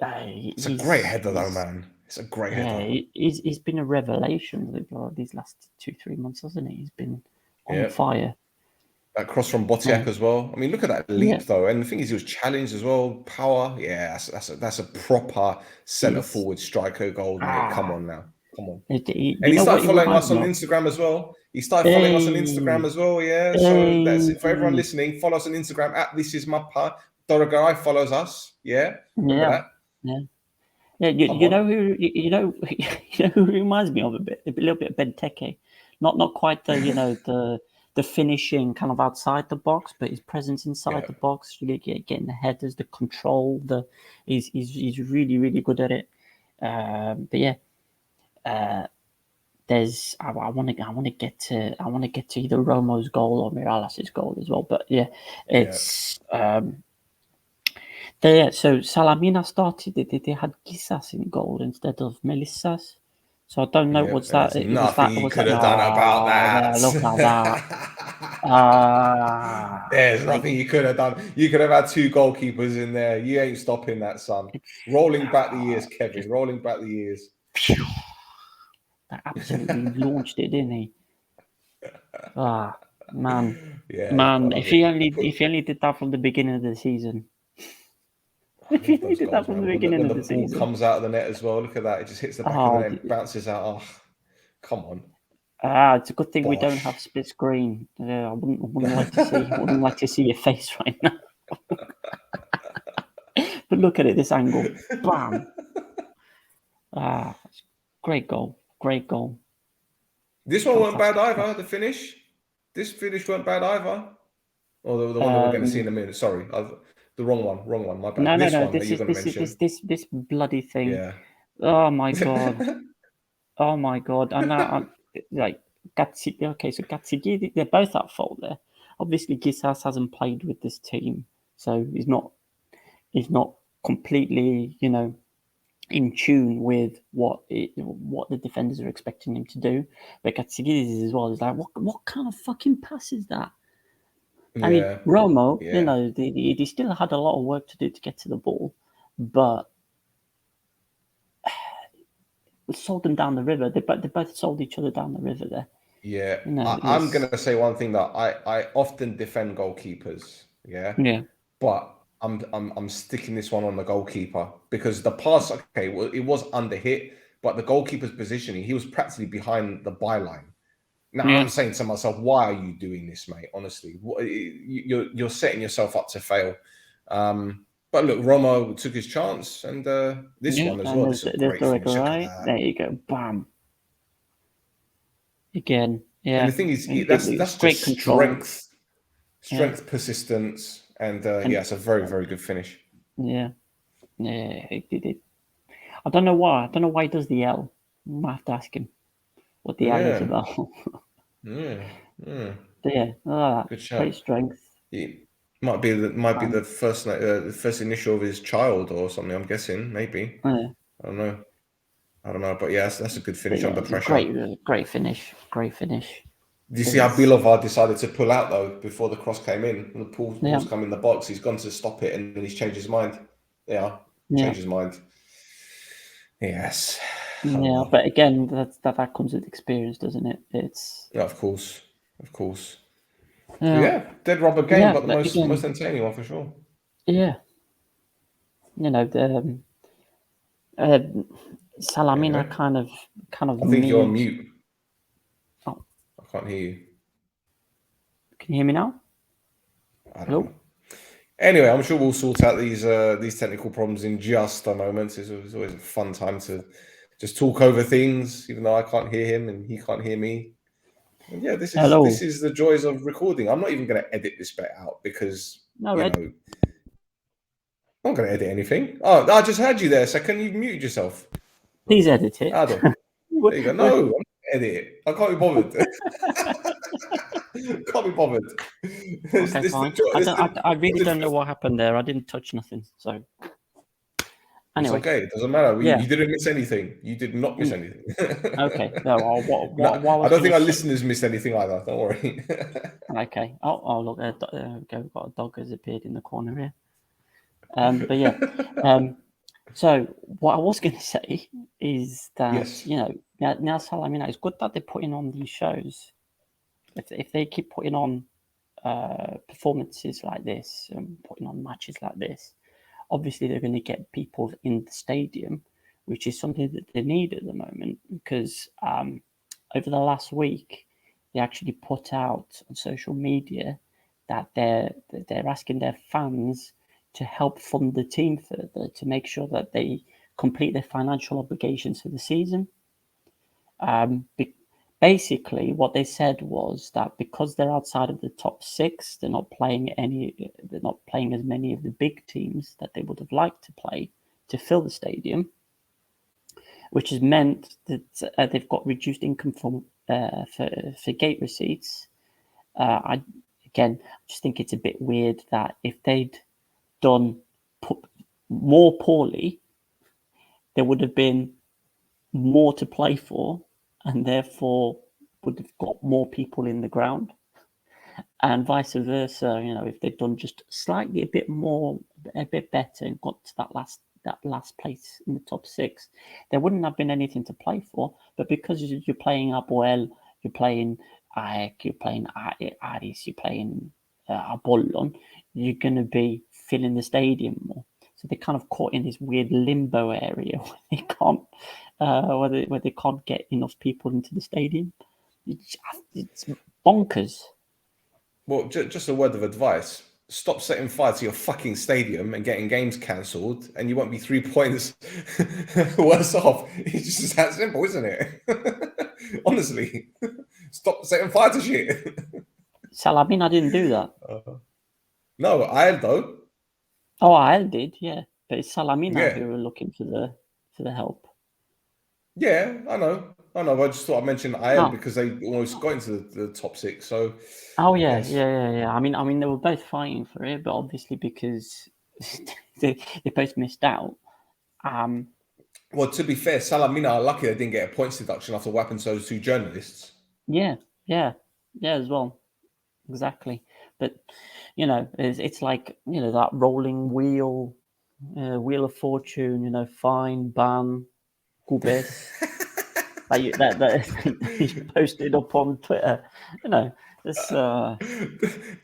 Speaker 1: great header, though, man. It's a great header.
Speaker 2: He's been a revelation these last 2-3 months, hasn't he? He's been on fire.
Speaker 1: That cross from Botiak as well. I mean, look at that leap though, and the thing is, he was challenged as well. Power, that's a proper centre forward striker goal, mate. Come on now, come on. And he started following us on Instagram as well. He started following us on Instagram as well. Yeah, so that's it for everyone listening. Follow us on Instagram at This Is Mappa. Doregaray follows us. Yeah, remember that.
Speaker 2: Yeah, you know who reminds me of a little bit of Benteke, not quite the the finishing kind of outside the box, but his presence inside the box, getting the headers, the control, he's really really good at it. But yeah, there's I want to get to either Romo's goal or Mirallas's goal as well. But yeah, it's so Salamina started. They had Gisas in goal instead of Melissas. So I don't know what's that.
Speaker 1: There's nothing you could have done about that.
Speaker 2: Look at that.
Speaker 1: There's nothing you could have done. You could have had two goalkeepers in there. You ain't stopping that, son. Rolling back the years, Kevin. Rolling back the years.
Speaker 2: That absolutely launched it, didn't he? Man.
Speaker 1: Yeah,
Speaker 2: man. If he only did that from the beginning of the season. If he only did that from the beginning of the season.
Speaker 1: When the ball comes out of the net as well, look at that. It just hits the back of the net, bounces out. Oh, come on.
Speaker 2: It's a good thing we don't have split screen. I wouldn't like to see your face right now. But look at it, this angle. Bam. Great goal. Great goal.
Speaker 1: This one weren't bad either, the finish. This finish weren't bad either. Or the one that we're going to see in a minute. Sorry. The wrong one. My bad.
Speaker 2: No. This bloody thing.
Speaker 1: Yeah.
Speaker 2: Oh my god. Oh my god. And now, like, okay, so Gatsigi, they're both at fault there. Obviously, Gisas hasn't played with this team, so he's not completely, in tune with what the defenders are expecting him to do. But Gatsigi as well is like, what kind of fucking pass is that? I mean, Romo, he still had a lot of work to do to get to the ball, but we sold them down the river. They both sold each other down the river there.
Speaker 1: Yeah, I'm going to say one thing that I often defend goalkeepers. Yeah. But I'm sticking this one on the goalkeeper because the pass, it was under hit, but the goalkeeper's positioning, he was practically behind the byline. Now I'm saying to myself, why are you doing this, mate? Honestly, you're setting yourself up to fail. But look, Romo took his chance, and this one as well. This is a great finish.
Speaker 2: There you go, bam. Again, yeah.
Speaker 1: And the thing is, that's
Speaker 2: great
Speaker 1: just
Speaker 2: control.
Speaker 1: strength, persistence, and it's a very, very good finish.
Speaker 2: Yeah, he did it. I don't know why. I don't know why he does the L. I might have to ask him what the L is about. Good shout. Great strength.
Speaker 1: It might be the first initial of his child or something. I'm guessing, maybe. I don't know, but that's a good finish under pressure.
Speaker 2: Great finish.
Speaker 1: Do you see how Bilova decided to pull out though before the cross came in? When the ball's come in the box, he's gone to stop it, and then he's changed his mind. Changed his mind. Yes.
Speaker 2: Yeah, but again, that comes with experience, doesn't it? It's
Speaker 1: of course. Yeah, dead rubber game,
Speaker 2: yeah,
Speaker 1: but the
Speaker 2: but
Speaker 1: most
Speaker 2: again,
Speaker 1: entertaining one for sure.
Speaker 2: yeah, the uh, Salamina
Speaker 1: Anyway,
Speaker 2: kind of
Speaker 1: I think you're on
Speaker 2: needs.
Speaker 1: mute.
Speaker 2: Oh,
Speaker 1: I can't hear you.
Speaker 2: can you hear me now?
Speaker 1: I don't know.
Speaker 2: Hello.
Speaker 1: Anyway, I'm sure we'll sort out these technical problems in just a moment. It's always a fun time to just talk over things, even though I can't hear him and he can't hear me. And yeah, this
Speaker 2: Hello.
Speaker 1: is the joys of recording. I'm not even going to edit this bit out because
Speaker 2: No,
Speaker 1: you
Speaker 2: Ed,
Speaker 1: know I'm not going to edit anything. Oh, I just heard you there. Second, you muted yourself.
Speaker 2: please edit it.
Speaker 1: Ado, there you go. No, I'm not gonna edit it. I can't be bothered. Can't be bothered.
Speaker 2: Okay, fine. I really don't know what happened there. I didn't touch nothing. So
Speaker 1: It's
Speaker 2: anyway,
Speaker 1: okay. It doesn't matter.
Speaker 2: yeah.
Speaker 1: You didn't miss anything. You did not miss anything.
Speaker 2: Okay. No,
Speaker 1: No,
Speaker 2: what I
Speaker 1: I
Speaker 2: was
Speaker 1: don't
Speaker 2: going
Speaker 1: think
Speaker 2: to
Speaker 1: our
Speaker 2: say.
Speaker 1: listeners missed anything either. Don't worry.
Speaker 2: Okay. Oh, look, we've got a dog has appeared in the corner here. But yeah. So what I was going to say is that
Speaker 1: Yes.
Speaker 2: now Salamina, it's good that they're putting on these shows. If they keep putting on performances like this and putting on matches like this, obviously they're going to get people in the stadium, which is something that they need at the moment because over the last week they actually put out on social media that they're asking their fans to help fund the team further to make sure that they complete their financial obligations for the season. Basically, what they said was that because they're outside of the top six, they're not playing as many of the big teams that they would have liked to play to fill the stadium, which has meant that they've got reduced income for gate receipts. I just think it's a bit weird that if they'd done more poorly, there would have been more to play for, and therefore would have got more people in the ground, and vice versa. If they'd done just slightly a bit better, and got to that last place in the top six, there wouldn't have been anything to play for. But because you're playing APOEL, you're playing AEK, you're playing Aris, you're playing APOLLON, you're going to be filling the stadium more. So they're kind of caught in this weird limbo area where they can't, where they can't get enough people into the stadium. It's bonkers.
Speaker 1: Well, just a word of advice. Stop setting fire to your fucking stadium and getting games cancelled, and you won't be 3 points worse off. It's just that simple, isn't it? Honestly, stop setting fire to shit.
Speaker 2: Salamina didn't do that.
Speaker 1: No, I though.
Speaker 2: Oh, I did, yeah. But it's Salamina
Speaker 1: Yeah,
Speaker 2: who were looking for the help.
Speaker 1: yeah, I know. But I just thought I'd mention IL
Speaker 2: Oh,
Speaker 1: because they almost got into the top six. So,
Speaker 2: oh yeah,
Speaker 1: yes.
Speaker 2: yeah. I mean, they were both fighting for it, but obviously because they both missed out.
Speaker 1: Well, to be fair, Salamina are lucky they didn't get a points deduction after what happened to those two journalists.
Speaker 2: Yeah, as well, exactly. But it's like that rolling wheel of fortune. Fine, ban, Gubes. That he posted up on Twitter. This
Speaker 1: Don't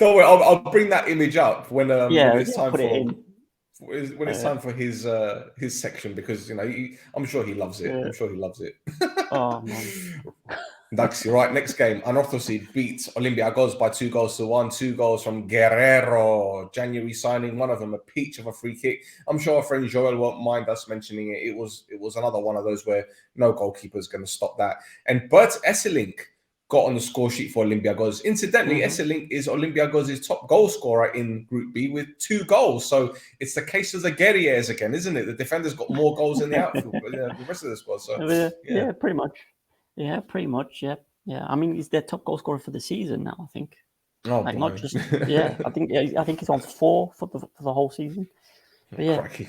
Speaker 1: worry, I'll bring that image up when it's time
Speaker 2: put it
Speaker 1: for
Speaker 2: in.
Speaker 1: when it's time for his section because I'm sure he loves it. I'm sure he loves it.
Speaker 2: Oh man.
Speaker 1: That's you're right. Next game, ANORTHOSIS beats OLYMPIAKOS by 2-1. 2 goals from Guerrero. January signing, one of them a peach of a free kick. I'm sure our friend Joel won't mind us mentioning it. It was another one of those where no goalkeeper is going to stop that. And Bert Esselink got on the score sheet for Olympiakos. Incidentally, Esselink is Olympiakos' top goal scorer in Group B with 2 goals. So it's the case of the Guerriers again, isn't it? The defenders got more goals in the outfield, the rest of the squad. So
Speaker 2: Yeah, pretty much. Yeah, pretty much. Yeah, yeah. I mean, he's their top goal scorer for the season now. I think.
Speaker 1: Oh,
Speaker 2: Like not
Speaker 1: blimey.
Speaker 2: just I think he's on 4 for the whole season. But yeah.
Speaker 1: Crikey.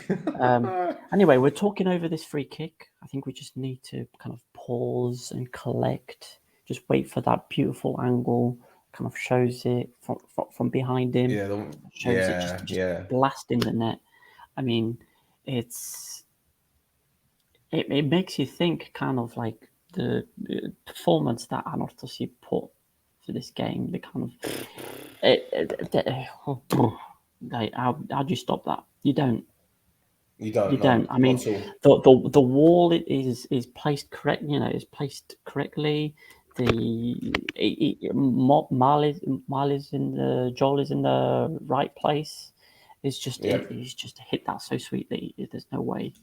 Speaker 2: Anyway, we're talking over this free kick. I think we just need to kind of pause and collect. Just wait for that beautiful angle. Kind of shows it from behind him.
Speaker 1: Yeah,
Speaker 2: Shows it just
Speaker 1: yeah.
Speaker 2: blasting the net. I mean, it makes you think kind of like the performance that ANORTHOSIS put for this game. The kind of like how do you stop that? You don't.
Speaker 1: You don't.
Speaker 2: You
Speaker 1: No,
Speaker 2: don't. I mean,
Speaker 1: not at all.
Speaker 2: the wall is placed correct. You know, is placed correctly. Mal is in the Joel is in the right place. It's just it's just hit that so sweetly. There's no way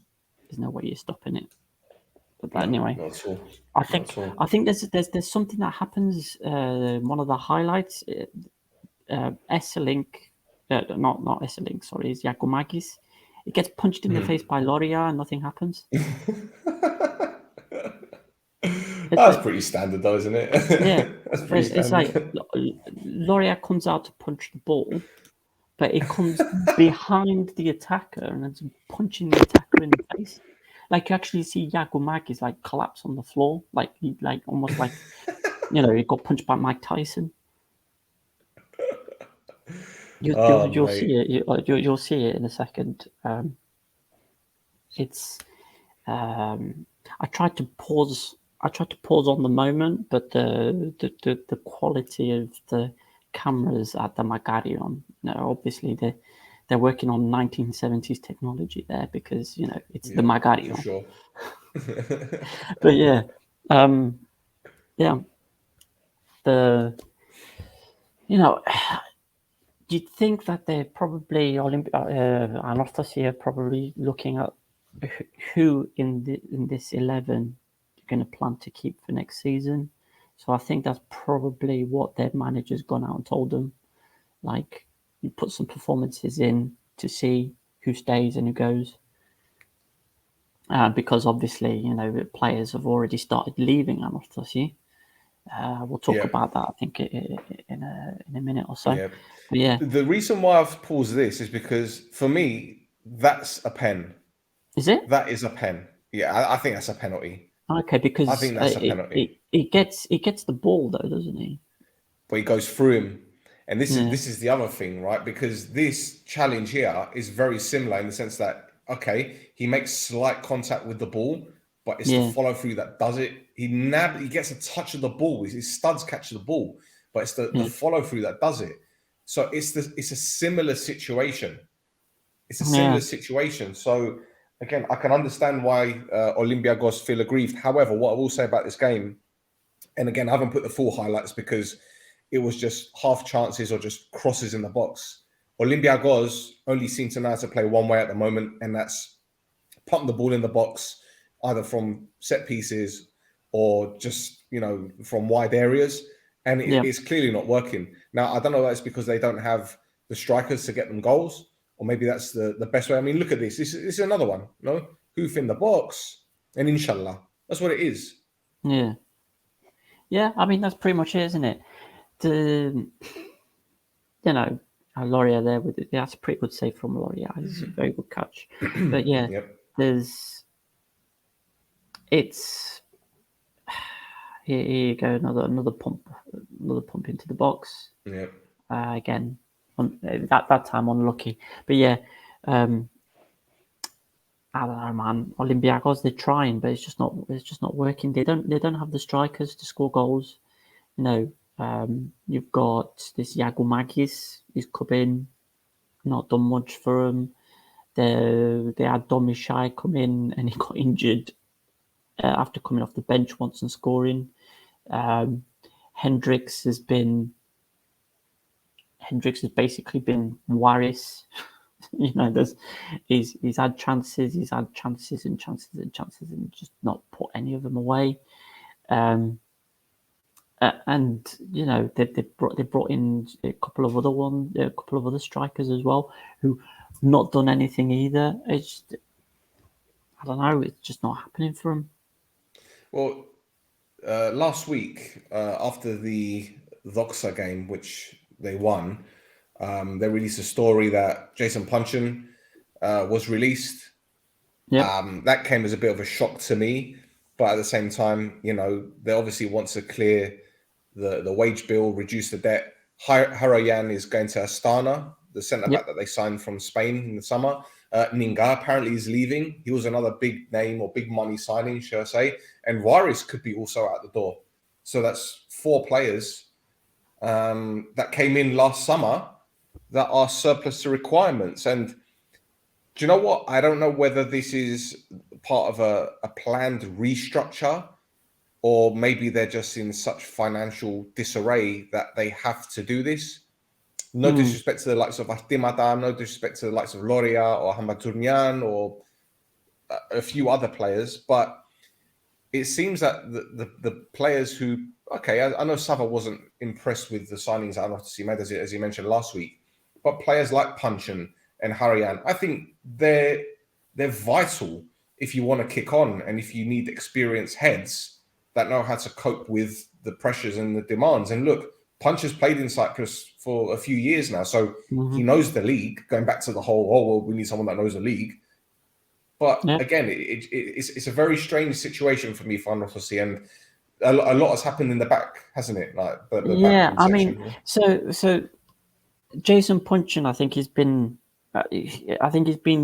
Speaker 2: you're stopping it. But anyway,
Speaker 1: not at all.
Speaker 2: I think there's something that happens. One of the highlights, Esselink, not Esselink. Sorry, is Yakumagis. It gets punched in the face by Loria and nothing happens.
Speaker 1: That's pretty standard, though, isn't it?
Speaker 2: Yeah,
Speaker 1: That's pretty standard.
Speaker 2: It's like Loria comes out to punch the ball, but it comes behind the attacker and it's punching the attacker in the face. Like you actually see Yakumagis like collapse on the floor, like almost like he got punched by Mike Tyson. You'll see it. You'll see it in a second. It's. I tried to pause on the moment, but the quality of the cameras at the Magarion, obviously they're working on 1970s technology there because it's the Magarion.
Speaker 1: For sure.
Speaker 2: But you'd think that they're probably ANORTHOSIS are probably looking at who in this 11 are going to plan to keep for next season. So I think that's probably what their manager's gone out and told them. Like, you put some performances in to see who stays and who goes. Because obviously, players have already started leaving ANORTHOSIS. We'll talk about that, I think, in a minute or so.
Speaker 1: Yeah. But the reason why I've paused this is because, for me, that's a pen.
Speaker 2: Is it?
Speaker 1: That is a pen. Yeah, I think that's a penalty.
Speaker 2: Okay, because
Speaker 1: I think that's a penalty.
Speaker 2: He gets the ball, though, doesn't he?
Speaker 1: But he goes through him. And this is the other thing, right? Because this challenge here is very similar in the sense that, okay, he makes slight contact with the ball, but it's the follow through that does it. He gets a touch of the ball. His studs catch the ball, but it's the follow through that does it. So it's a similar situation. It's a similar situation. So again, I can understand why Olympiakos feel aggrieved. However, what I will say about this game, and again, I haven't put the full highlights because it was just half chances or just crosses in the box. Olympiakos only seem to know how to play one way at the moment, and that's pump the ball in the box, either from set pieces or just, from wide areas. And it's clearly not working. Now, I don't know if that's because they don't have the strikers to get them goals, or maybe that's the best way. I mean, look at this. This is another one, hoof in the box, and inshallah. That's what it is.
Speaker 2: Yeah. Yeah, I mean, that's pretty much it, isn't it? Loria there that's a pretty good save from Loria. It's a very good catch. But it's here you go, another pump into the box.
Speaker 1: Yep.
Speaker 2: Again, that time unlucky. But I don't know, man. Olympiakos, they're trying, but it's just not working. They don't have the strikers to score goals. You've got this Yakumagis. He's come in, not done much for him. They had Domishai come in and he got injured after coming off the bench once and scoring. Hendricks has basically been Aris. He's had chances and just not put any of them away. And they brought in a couple of other strikers as well who not done anything either. It's I don't know. It's just not happening for them.
Speaker 1: Well, last week after the DOXA game, which they won, they released a story that Jason Punchin was released. That came as a bit of a shock to me, but at the same time, they obviously want to clear the wage bill, reduce the debt. Harayan is going to Astana, the centre back that they signed from Spain in the summer. Ninga apparently is leaving. He was another big name or big money signing, shall I say. And Aris could be also out the door. So that's 4 players that came in last summer that are surplus to requirements. And do you know what? I don't know whether this is part of a planned restructure, or maybe they're just in such financial disarray that they have to do this. No disrespect to the likes of Artimata, no disrespect to the likes of Loria or Hamaturnian or a few other players, but it seems that the players who, okay, I know Sava wasn't impressed with the signings that ANORTHOSIS made, as you mentioned last week, but players like Punchin and Harian, I think they're vital if you want to kick on and if you need experienced heads that know how to cope with the pressures and the demands. And look, Punch has played in Cyprus for a few years now, so he knows the league, going back to the whole, oh, well, we need someone that knows the league. But again, it's a very strange situation for me for ANORTHOSIS, and a lot has happened in the back, hasn't it? Like the
Speaker 2: yeah, I mean, so Jason Punchin, I think he's been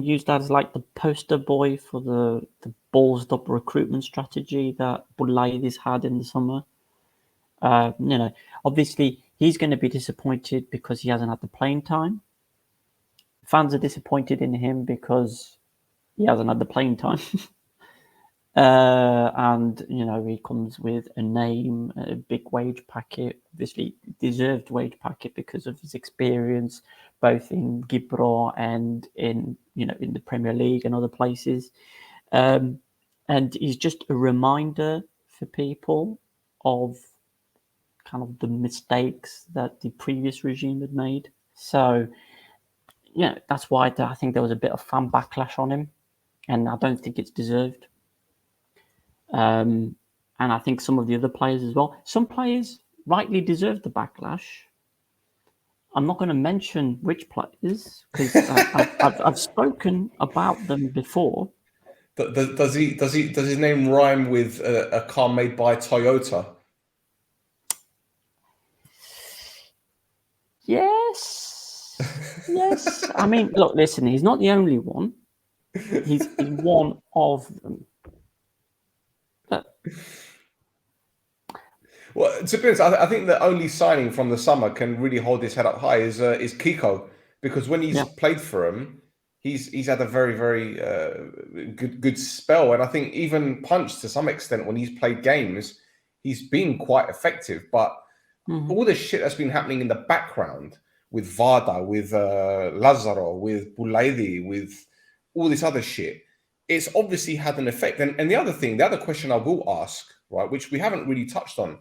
Speaker 2: used as like the poster boy for the ballsed up recruitment strategy that Boulaïdis had in the summer. Obviously he's going to be disappointed because he hasn't had the playing time. Fans are disappointed in him because he hasn't had the playing time. And he comes with a name, a big wage packet, obviously deserved wage packet because of his experience both in Gibro and in the Premier League and other places. And he's just a reminder for people of kind of the mistakes that the previous regime had made. So that's why I think there was a bit of fan backlash on him, and I don't think it's deserved. And I think some of the other players as well. Some players rightly deserve the backlash. I'm not going to mention which players because I've spoken about them before.
Speaker 1: Does his name rhyme with a car made by Toyota?
Speaker 2: Yes. I mean, look, listen. He's not the only one. He's one of them.
Speaker 1: Well, to be honest, I think the only signing from the summer can really hold his head up high is Kiko, because when he's played for him, he's had a very, very good spell, and I think even Punch to some extent when he's played games, he's been quite effective. But all the shit that's been happening in the background with Vada, with Lazaro, with Boulaïdis, with all this other shit, it's obviously had an effect. And the other question I will ask, right, which we haven't really touched on.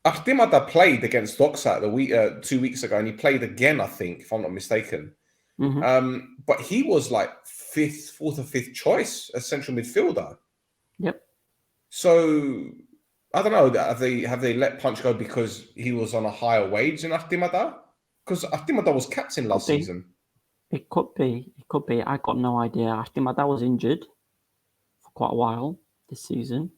Speaker 1: Artimata played against DOXA 2 weeks ago, and he played again, I think, if I'm not mistaken. But he was like fourth or fifth choice as central midfielder.
Speaker 2: Yep.
Speaker 1: So I don't know. Have they let Punch go because he was on a higher wage than Artimata? Because Artimata was captain last season.
Speaker 2: It could be. I got no idea. Artimata was injured for quite a while this season.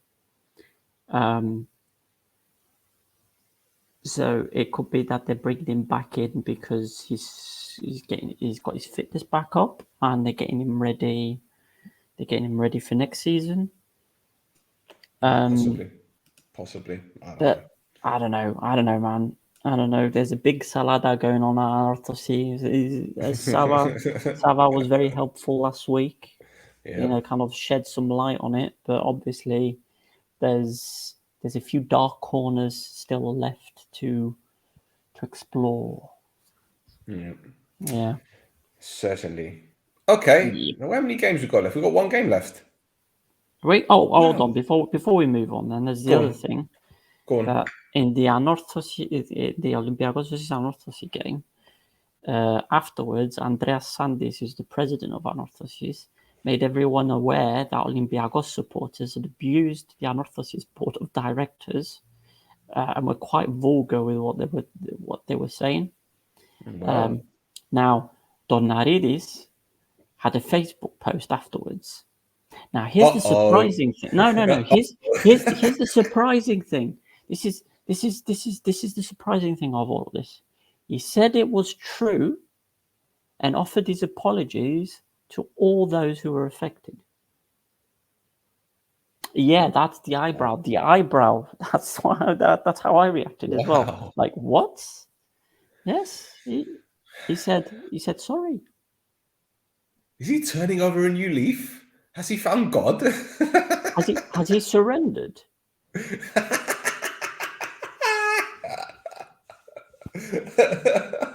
Speaker 2: So it could be that they're bringing him back in because he's got his fitness back up, and they're getting him ready. They're getting him ready for next season.
Speaker 1: Possibly.
Speaker 2: I don't know, man. I don't know. There's a big salada going on at ANORTHOSIS. Sava was very helpful last week.
Speaker 1: Yeah.
Speaker 2: Kind of shed some light on it, but obviously there's a few dark corners still left to explore. Yeah.
Speaker 1: Certainly. Okay.
Speaker 2: Yep.
Speaker 1: Now, how many games we got left? We've got one game left.
Speaker 2: Wait. Oh, hold on. Before we move on, then there's the other thing.
Speaker 1: Go on.
Speaker 2: That in the ANORTHOSIS, the Olympiakos versus ANORTHOSIS game, afterwards, Andreas Sandis, who's the president of ANORTHOSIS, made everyone aware that Olympiakos supporters had abused the ANORTHOSIS board of directors and were quite vulgar with what they were saying.
Speaker 1: Wow.
Speaker 2: Now, MAKRIDIS had a Facebook post afterwards. Now, here's the surprising thing. No. Here's the surprising thing. This is the surprising thing of all of this. He said it was true and offered his apologies to all those who were affected. Yeah, that's the eyebrow. The eyebrow. That's why that's how I reacted as well.
Speaker 1: Wow.
Speaker 2: Like, what? Yes, he said sorry.
Speaker 1: Is he turning over a new leaf? Has he found God?
Speaker 2: Has he surrendered?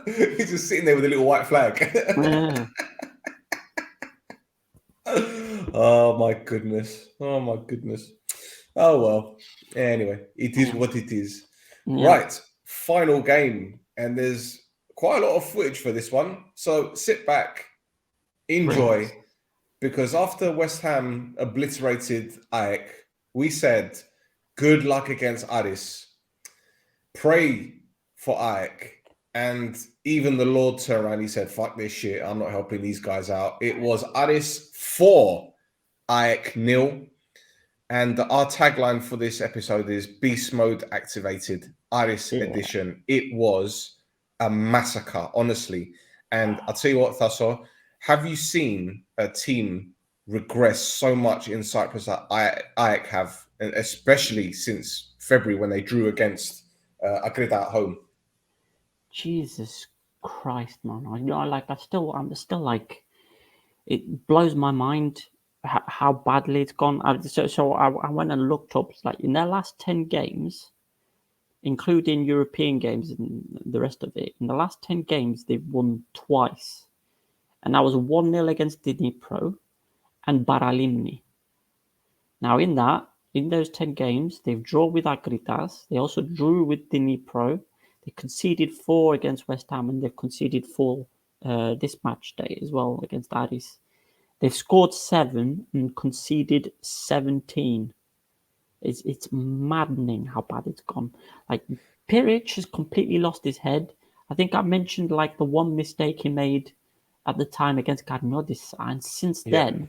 Speaker 1: He's just sitting there with a little white flag.
Speaker 2: Yeah.
Speaker 1: Oh my goodness. Oh my goodness. Oh well. Anyway, it is
Speaker 2: Yeah.
Speaker 1: what it is.
Speaker 2: Yeah.
Speaker 1: Right. Final game. And there's quite a lot of footage for this one. So sit back, enjoy, because after West Ham obliterated AEK, we said, good luck against Aris. Pray for AEK. And even the Lord turned around, he said, fuck this shit, I'm not helping these guys out. It was Aris 4, AEK 0. And our tagline for this episode is Beast Mode Activated, Aris edition. It was a massacre, honestly. And I'll tell you what, Thasso, have you seen a team regress so much in Cyprus that AEK have, especially since February when they drew against AKRITAS at home?
Speaker 2: Jesus Christ, man! I'm still like, it blows my mind how badly it's gone. So I went and looked up, like, in their last 10 games, including European games and the rest of it. In the last 10 games, they've won twice, and that was 1-0 against Dnipro and PARALIMNI. Now, in those 10 games, they've drawn with AKRITAS. They also drew with Dnipro. They conceded 4 against West Ham, and they've conceded 4 this match day as well against Aris. They've scored 7 and conceded 17. It's maddening how bad it's gone. Like, Piric has completely lost his head. I think I mentioned, like, the one mistake he made at the time against KARMIOTISSA, and since then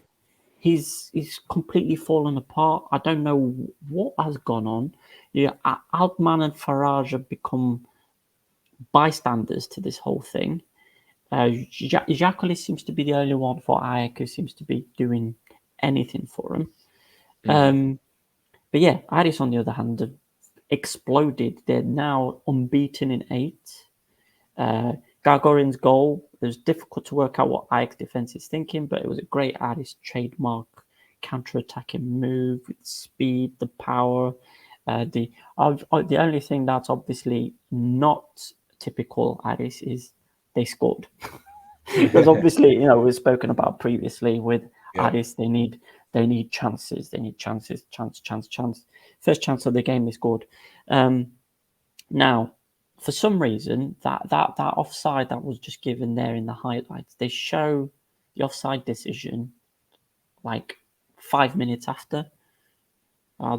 Speaker 2: he's completely fallen apart. I don't know what has gone on. Yeah, Altman and Farage have become bystanders to this whole thing. Jacques seems to be the only one for AEK who seems to be doing anything for him. But yeah, Aris, on the other hand, have exploded. They're now unbeaten in 8. Gagarin's goal, it was difficult to work out what AEK defense is thinking, but it was a great Aris trademark counter-attacking move with speed, the power. The only thing that's obviously not typical Aris is they scored. Because obviously, we've spoken about previously with Aris, they need chances. They need chances, chance. First chance of the game, they scored. Now, for some reason, that offside that was just given there in the highlights, they show the offside decision like 5 minutes after.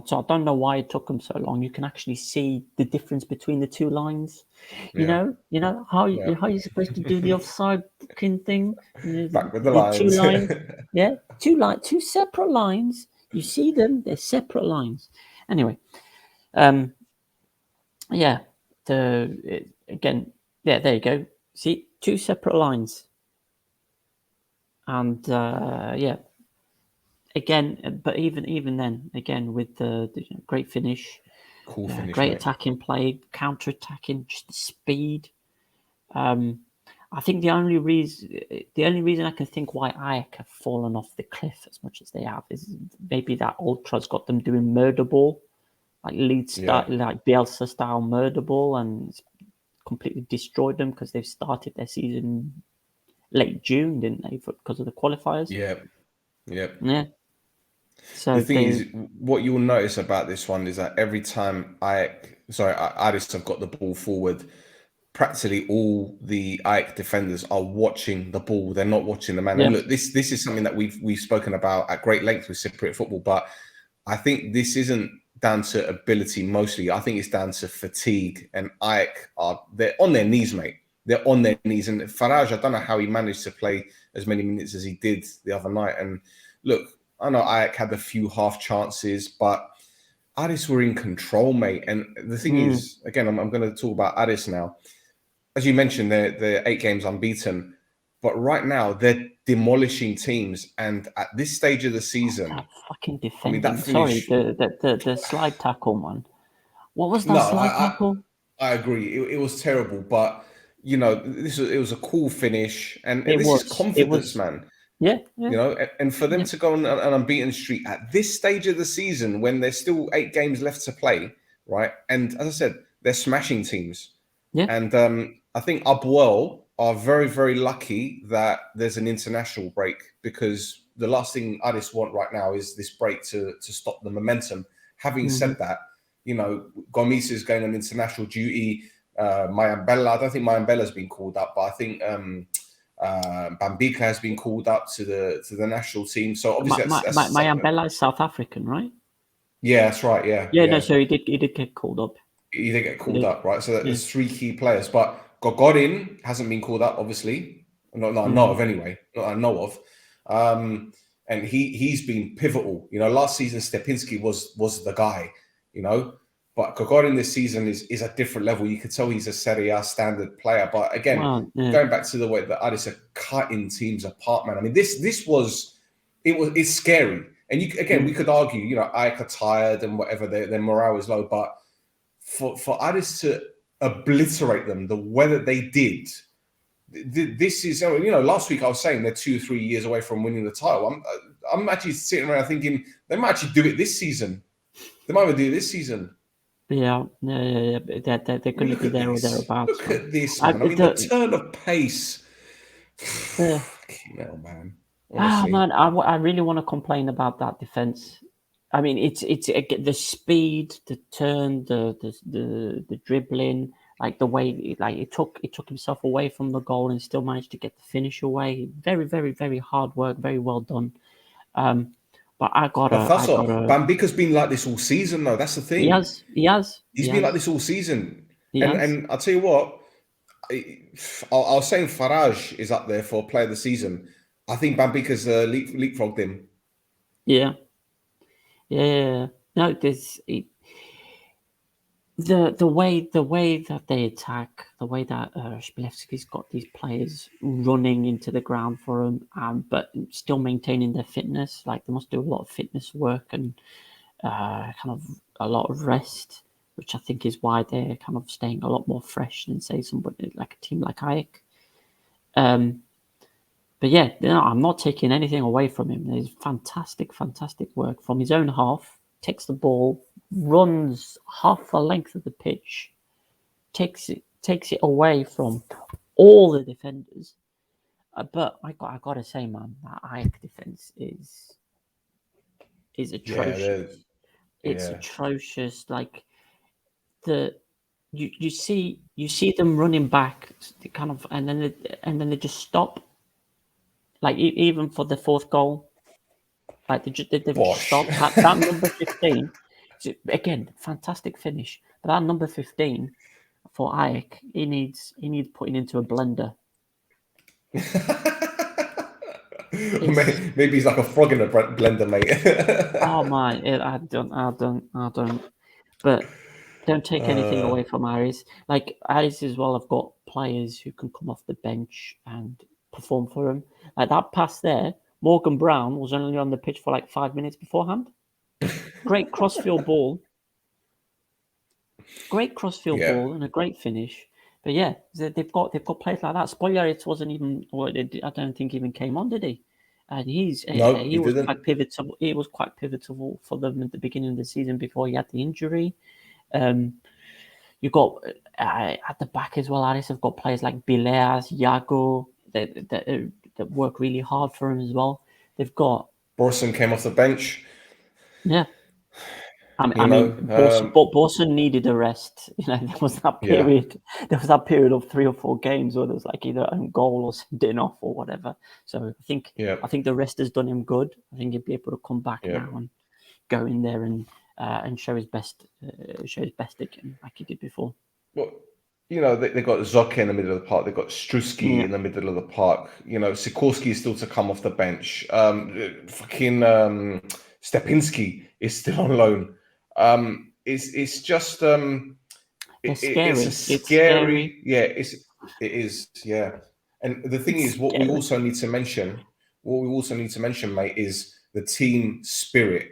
Speaker 2: So I don't know why it took them so long. You can actually see the difference between the two lines. You know how you're supposed to do the offside thing.
Speaker 1: Back with the lines.
Speaker 2: 2 lines, two separate lines. You see them; they're separate lines. Anyway, again, there you go. See, 2 separate lines, and again, but even then, again, with the great finish,
Speaker 1: cool finish,
Speaker 2: great
Speaker 1: mate.
Speaker 2: attacking play, counter-attacking, just the speed. I think the only reason I can think why AEK have fallen off the cliff as much as they have is maybe that Ultra's got them doing murder ball, like like Bielsa style murder ball, and it's completely destroyed them because they've started their season late June, didn't they? Because of the qualifiers. Yeah. So
Speaker 1: the thing is, what you'll notice about this one is that every time Aris have got the ball forward, practically all the AEK defenders are watching the ball. They're not watching the man. And look, this is something that we've spoken about at great length with Cypriot football, but I think this isn't down to ability mostly. I think it's down to fatigue, and AEK they're on their knees, mate. They're on their knees. And Farage, I don't know how he managed to play as many minutes as he did the other night. And look, I know AEK had a few half chances, but Aris were in control, mate. And the thing is, again, I'm going to talk about Aris now. As you mentioned, they're 8 games unbeaten, But right now they're demolishing teams, and at this stage of the season,
Speaker 2: That fucking
Speaker 1: I
Speaker 2: defending.
Speaker 1: mean that
Speaker 2: Sorry,
Speaker 1: finish.
Speaker 2: the slide tackle, man. What was that
Speaker 1: No,
Speaker 2: slide tackle?
Speaker 1: I agree. It was terrible, but you know, it was a cool finish, and
Speaker 2: It
Speaker 1: this is
Speaker 2: was. It
Speaker 1: confidence,
Speaker 2: was.
Speaker 1: man.
Speaker 2: Yeah.
Speaker 1: You know, and for them
Speaker 2: Yeah.
Speaker 1: to go on an unbeaten streak at this stage of the season when there's still 8 games left to play, right? And as I said, they're smashing teams.
Speaker 2: Yeah.
Speaker 1: And I think APOEL are very, very lucky that there's an international break, because the last thing Aris want right now is this break to stop the momentum. Having said that, you know, Gomis is going on international duty. Mayambella, I don't think Mayambella's been called up, but I think Bambika has been called up to the national team. So obviously
Speaker 2: My Ambella is South African, right?
Speaker 1: yeah, that's right.
Speaker 2: Yeah. No, so he did get called up.
Speaker 1: He did get called up, right? So there's 3 key players, but Gogodin hasn't been called up, obviously. Not I know of anyway. Not I know of. And he's been pivotal. You know, last season Stepinski was the guy, you know. But Gogodin this season is a different level. You could tell he's a Serie A standard player. But again, going back to the way that Aris are cutting teams apart, man. I mean, it's scary. And we could argue, you know, AEK are tired and whatever, their morale is low, but for Aris to obliterate them the way that they did, this is, you know, last week I was saying they're 2 or 3 years away from winning the title. I'm actually sitting around thinking they might actually do it this season. They might even do it this season.
Speaker 2: Yeah. They're going to be there or thereabouts.
Speaker 1: Look at this, man. I mean, the turn of pace. Fucking hell, man. Honestly.
Speaker 2: Man, I really want to complain about that defense. I mean, it's the speed, the turn, the dribbling, like the way, like it took himself away from the goal and still managed to get the finish away. Very, very, very hard work. Very well done. But
Speaker 1: Bambika's been like this all season, though. That's the thing.
Speaker 2: He has.
Speaker 1: He's been like this all season. And I'll tell you what, I was saying Faraj is up there for player of the season. I think Bambika's leapfrogged him.
Speaker 2: Yeah. No, there's the way that they attack, the way that Shpilevsky's got these players running into the ground for him, but still maintaining their fitness. Like they must do a lot of fitness work and kind of a lot of rest, which I think is why they're kind of staying a lot more fresh than say somebody like a team like AEK. But yeah, no, I'm not taking anything away from him. There's fantastic work from his own half. Takes the ball, runs half the length of the pitch, takes it away from all the defenders. But I got to say, man, that AEK defense is atrocious. It's atrocious. Like you see them running back, kind of, and then they just stop. Like even for the 4th goal, like they've just stopped. That number 15, again, fantastic finish. But that number 15 for AEK, he needs putting into a blender.
Speaker 1: Maybe he's like a frog in a blender, mate.
Speaker 2: Oh my! I don't. But don't take anything away from Aris. Like Aris as well, have got players who can come off the bench and perform for him. Like that pass there, Morgan Brown was only on the pitch for like 5 minutes beforehand. Great crossfield ball. Great crossfield ball and a great finish. But yeah, they've got players like that. Spoiler, wasn't even. I don't think even came on, did he? And he was quite pivotal. He was quite pivotal for them at the beginning of the season before he had the injury. You got at the back as well. Aris have got players like Bileas, Yago that work really hard for him as well. They've got
Speaker 1: Borson came off the bench.
Speaker 2: Yeah. I mean, Borson needed a rest. You know, there was that period. Yeah. There was that period of 3 or 4 games where there was like either own goal or sending off or whatever. So I think the rest has done him good. I think he'll be able to come back now and go in there and show his best again, like he did before.
Speaker 1: Well, you know, they got Zoke in the middle of the park. They got Struski in the middle of the park. You know, Sikorski is still to come off the bench. Stepinski is still on loan. It's just it's a scary. It is. Yeah. And the thing is, what we also need to mention, mate, is the team spirit.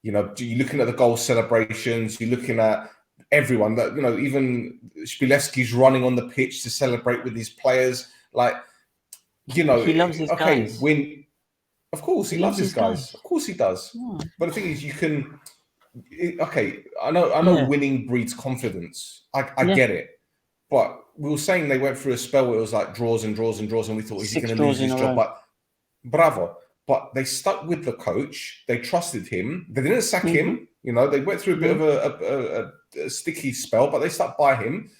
Speaker 1: You know, you're looking at the goal celebrations, you're looking at everyone that, you know, even Spilevsky's running on the pitch to celebrate with his players. Like, you know,
Speaker 2: he loves his guys.
Speaker 1: Of course, he loves his guys. Of course he does.
Speaker 2: Yeah.
Speaker 1: But the thing is, I know winning breeds confidence. I get it. But we were saying they went through a spell where it was like draws and draws and draws, and we thought, is he going to lose his job? But bravo. But they stuck with the coach. They trusted him. They didn't sack him. You know, they went through a bit of a sticky spell, but they stuck by him.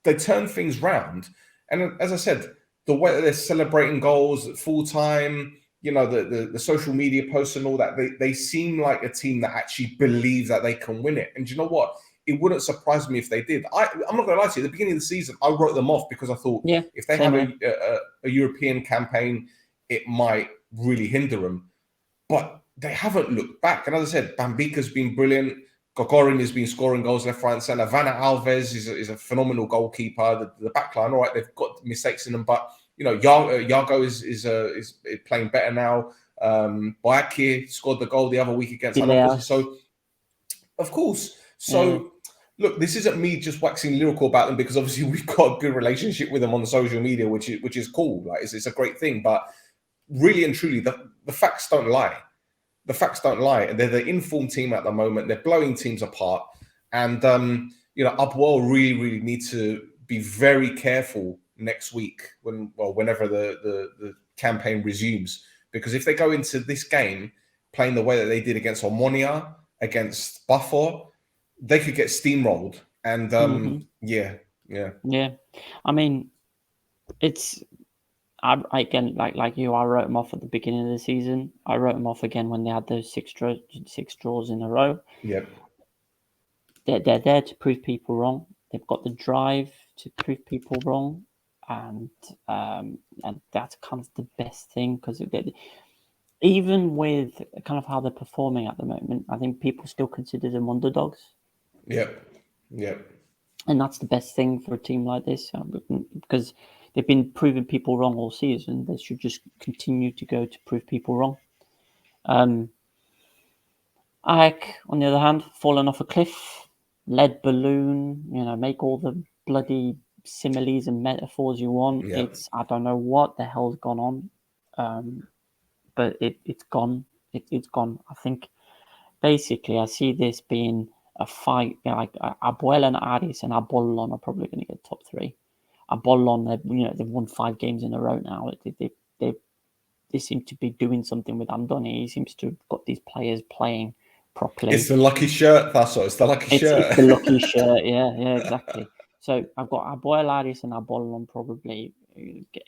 Speaker 1: They turned things round. And as I said, the way that they're celebrating goals at full time, you know, the social media posts and all that, they seem like a team that actually believes that they can win it. And you know what? It wouldn't surprise me if they did. I'm not going to lie to you. At the beginning of the season, I wrote them off because I thought if they have a European campaign, it might really hinder them. But they haven't looked back. And as I said, Bambika's been brilliant. Gogorin has been scoring goals left, right, and centre. Vanna Alves is a phenomenal goalkeeper. The back line, all right, they've got mistakes in them, but you know, Yago is playing better now. Boakir scored the goal the other week against ANORTHOSIS. So, of course. So, look, this isn't me just waxing lyrical about them because obviously we've got a good relationship with them on the social media, which is cool. Like, it's a great thing. But really and truly, the facts don't lie. The facts don't lie. And they're the informed team at the moment. They're blowing teams apart. And, you know, APOEL really need to be very careful next week whenever the campaign resumes, because if they go into this game playing the way that they did against OMONOIA, against Buffalo, they could get steamrolled. And yeah.
Speaker 2: I mean, I again, like you, I wrote them off at the beginning of the season. I wrote them off again when they had those six draws in a row. They're there to prove people wrong. They've got the drive to prove people wrong. And that's kind of the best thing, because even with kind of how they're performing at the moment, I think people still consider them underdogs.
Speaker 1: Yep.
Speaker 2: And that's the best thing for a team like this, because they've been proving people wrong all season. They should just continue to go to prove people wrong. AEK, on the other hand, fallen off a cliff, lead balloon, you know, make all the bloody similes and metaphors you want. It's, I don't know what the hell's gone on, but it's gone. It's gone. I think basically I see this being a fight. You know, like APOEL and Aris and APOLLON are probably going to get top three. APOLLON, they've won 5 games in a row now. They seem to be doing something with Andoni. He seems to have got these players playing properly.
Speaker 1: It's the lucky shirt, Thassos. It's the lucky shirt.
Speaker 2: It's the lucky shirt. Yeah, exactly. So I've got APOEL, Aris, and APOLLON probably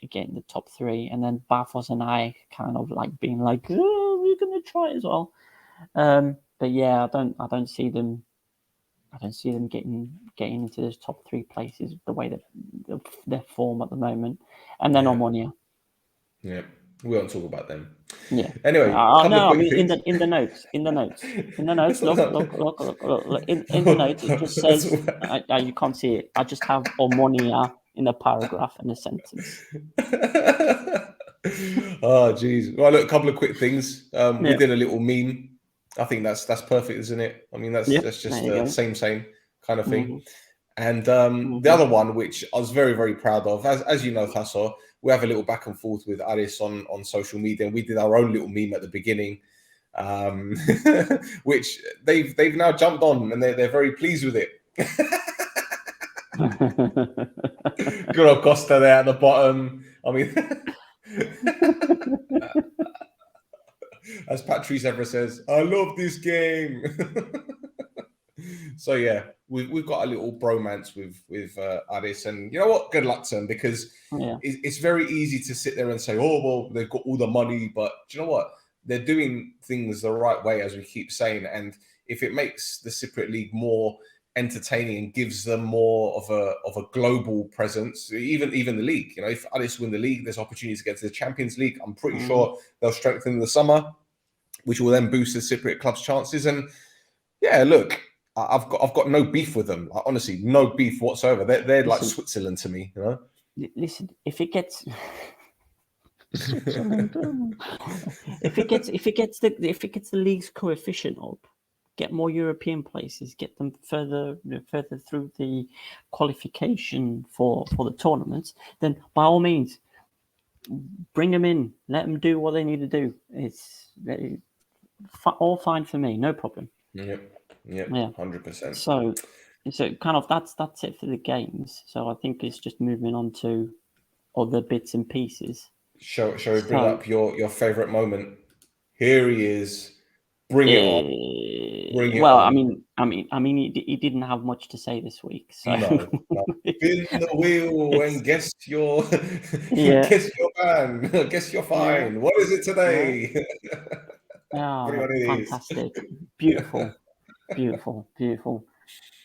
Speaker 2: getting the top 3, and then PAFOS and I kind of like being like, oh, we're going to try as well. But yeah, I don't see them. I don't see them getting into those top 3 places the way that their form at the moment. And then OMONOIA.
Speaker 1: Yeah, we won't talk about them.
Speaker 2: Yeah.
Speaker 1: Anyway,
Speaker 2: no, I mean in the notes. Look. In the notes, it just says you can't see it. I just have OMONOIA in a paragraph and a sentence.
Speaker 1: Oh, geez. Well, look, a couple of quick things. We did a little meme. I think that's perfect, isn't it? I mean, that's just the same kind of thing. And the other one, which I was very, very proud of, as you know, Thassos, we have a little back and forth with Aris on social media, and we did our own little meme at the beginning, which they've now jumped on, and they're very pleased with it. Good old Costa there at the bottom. I mean, as Patrice ever says, I love this game. So yeah, we've got a little bromance with Aris, and you know what? Good luck to them, because it's very easy to sit there and say, oh well, they've got all the money, but do you know what? They're doing things the right way, as we keep saying, and if it makes the Cypriot League more entertaining and gives them more of a global presence, even the league. You know, if Aris win the league, there's opportunity to get to the Champions League. I'm pretty sure they'll strengthen in the summer, which will then boost the Cypriot club's chances. And yeah, look, I've got no beef with them. Like, honestly, no beef whatsoever. They're like Switzerland to me. You know.
Speaker 2: Listen, if it gets Switzerland. If it gets the league's coefficient up, get more European places, get them further through the qualification for the tournaments, then by all means, bring them in. Let them do what they need to do. It's all fine for me, no problem.
Speaker 1: Yep,
Speaker 2: Yeah.
Speaker 1: 100%.
Speaker 2: So kind of that's it for the games. So I think it's just moving on to other bits and pieces.
Speaker 1: Shall we bring up your favorite moment? Here he is. Bring it on. Bring it
Speaker 2: well,
Speaker 1: on.
Speaker 2: I mean, he didn't have much to say this week. So
Speaker 1: No. Spin the wheel and guess your
Speaker 2: yeah,
Speaker 1: guess your ban. Guess your fine.
Speaker 2: yeah,
Speaker 1: What is it today?
Speaker 2: oh,
Speaker 1: VRYONIDES.
Speaker 2: fantastic, beautiful, beautiful, beautiful.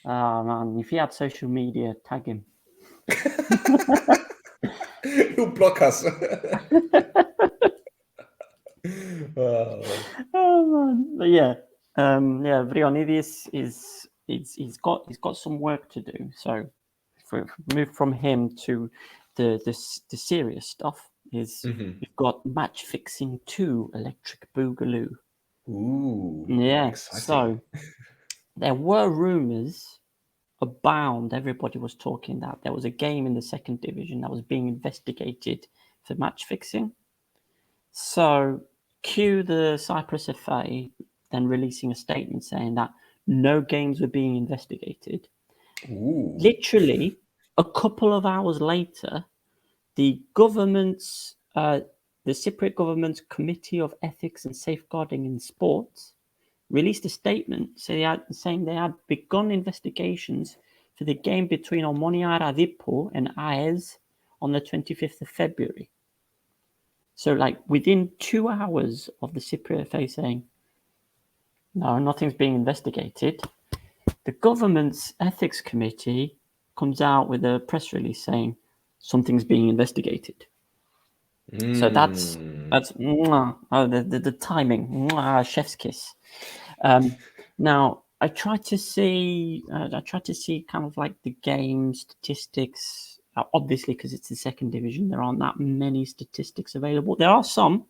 Speaker 2: Oh man, if he had social media, tag him.
Speaker 1: He'll block us. Oh.
Speaker 2: Oh man, but yeah, Vrionides he's got some work to do. So if we move from him to the serious stuff, we've got Match Fixing 2 Electric Boogaloo.
Speaker 1: Ooh,
Speaker 2: Yeah,
Speaker 1: exciting.
Speaker 2: so there were rumors abound. Everybody was talking that there was a game in the second division that was being investigated for match fixing. So cue the Cyprus FA then releasing a statement saying that no games were being investigated.
Speaker 1: Ooh.
Speaker 2: Literally a couple of hours later, the government's the Cypriot government's Committee of Ethics and Safeguarding in Sports released a statement saying they had begun investigations for the game between OMONOIA Radipo and AES on the 25th of February. So, like, within 2 hours of the Cypriot FA saying, no, nothing's being investigated, the government's ethics committee comes out with a press release saying something's being investigated. So that's the timing, chef's kiss. Now I tried to see kind of like the game statistics. Obviously, because it's the second division, there aren't that many statistics available. There are some,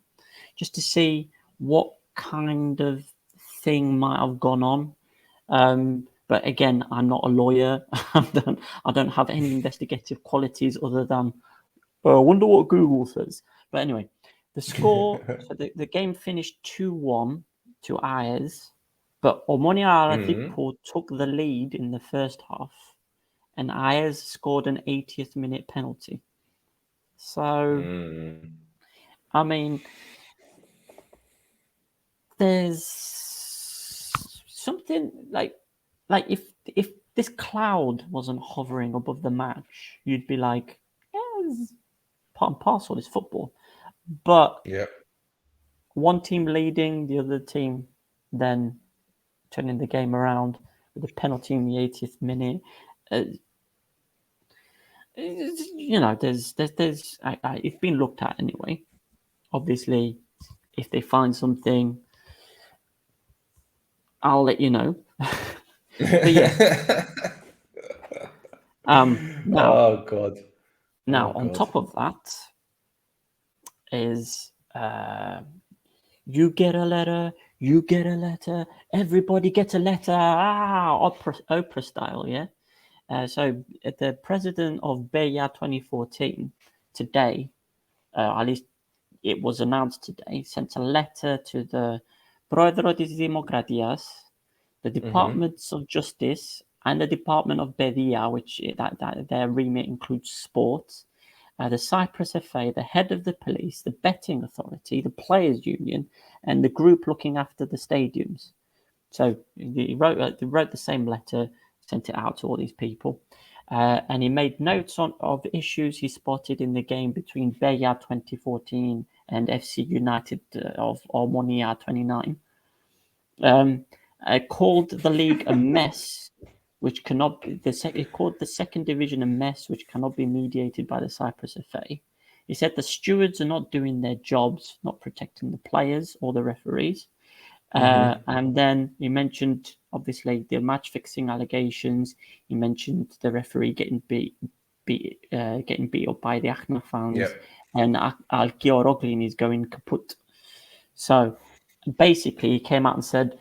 Speaker 2: just to see what kind of thing might have gone on. But again, I'm not a lawyer. I don't have any investigative qualities other than I wonder what Google says. But anyway, the score, so the game finished 2-1 to AES, but OMONOIA Radipo took the lead in the first half, and AES scored an 80th minute penalty. So, I mean, there's something like if this cloud wasn't hovering above the match, you'd be like, yeah, it's part and parcel is football. But one team leading, the other team then turning the game around with a penalty in the 80th minute. There's it's been looked at anyway. Obviously, if they find something, I'll let you know. But yeah. Now,
Speaker 1: oh God.
Speaker 2: Now, on top of that is you get a letter, everybody gets a letter, Oprah style, yeah? So the president of BEIA 2014 today, at least it was announced today, sent a letter to the Proedrotis Demokratias, the Departments of Justice, and the Department of BEIA, which that their remit includes sports, the Cyprus FA, the head of the police, the betting authority, the players' union, and the group looking after the stadiums. So he wrote the same letter, sent it out to all these people, and he made notes of issues he spotted in the game between BEIA 2014 and FC United of OMONOIA 29. Called the league a mess, which cannot be it called the second division a mess, which cannot be mediated by the Cyprus FA. He said the stewards are not doing their jobs, not protecting the players or the referees. And then he mentioned, obviously, the match fixing allegations. He mentioned the referee getting beat up by the AKNA fans, and Al-Kioroglin is going kaput. So basically, he came out and said,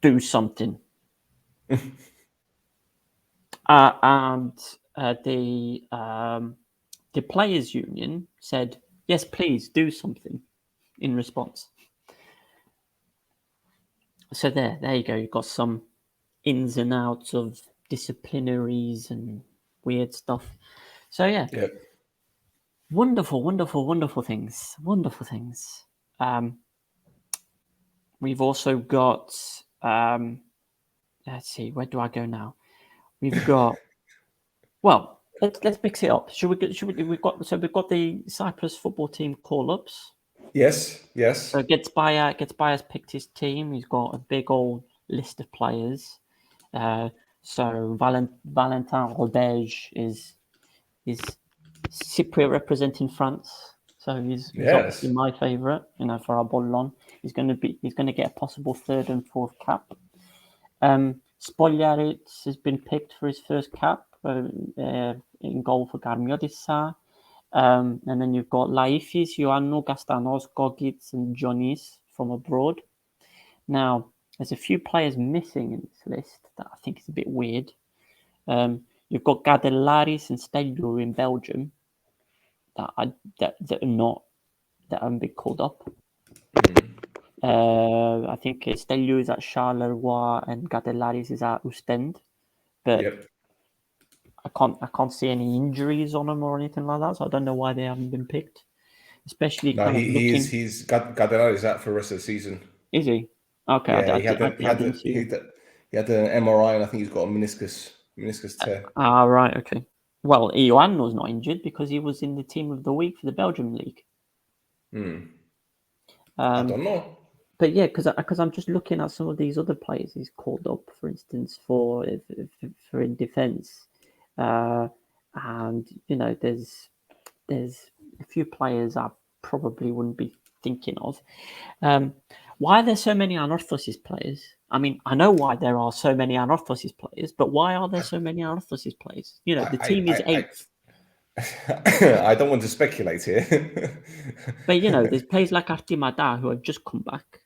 Speaker 2: "Do something." And the players' union said, "Yes, please do something." In response. So there you go. You've got some ins and outs of disciplinaries and weird stuff. So yeah, wonderful, wonderful, wonderful things. Wonderful things. We've also got. Let's see. Where do I go now? We've got. Well, let's mix it up. Should we? We've got the Cyprus football team call-ups.
Speaker 1: Yes.
Speaker 2: So Getsbayas picked his team. He's got a big old list of players. So Valentin Rodege is Cypriot representing France. So he's obviously my favourite. For APOLLON, he's going to get a possible third and fourth cap. Spogliarits has been picked for his first cap in goal for KARMIOTISSA. And then you've got Laifis, Ioannou, Gastanos, Gogits, and Jonis from abroad. Now, there's a few players missing in this list that I think is a bit weird. You've got Gadelaris and Stel in Belgium that haven't been called up. I think Stel is at Charleroi and Gadelaris is at Ostend, but I can't see any injuries on them or anything like that, so I don't know why they haven't been picked. Especially
Speaker 1: he's Gadelaris out for the rest of the season.
Speaker 2: Is he? Okay,
Speaker 1: Yeah,
Speaker 2: he had
Speaker 1: an MRI, and I think he's got a meniscus tear.
Speaker 2: Right, okay. Well, Ioannou not injured because he was in the team of the week for the Belgium league.
Speaker 1: I don't know.
Speaker 2: But yeah, because I'm just looking at some of these other players he's called up, for instance, for in defence, and there's a few players I probably wouldn't be thinking of. Why are there so many ANORTHOSIS players? I mean, I know why there are so many ANORTHOSIS players, but why are there so many ANORTHOSIS players? The team is 8th.
Speaker 1: I don't want to speculate here.
Speaker 2: But, there's players like Artimada who have just come back.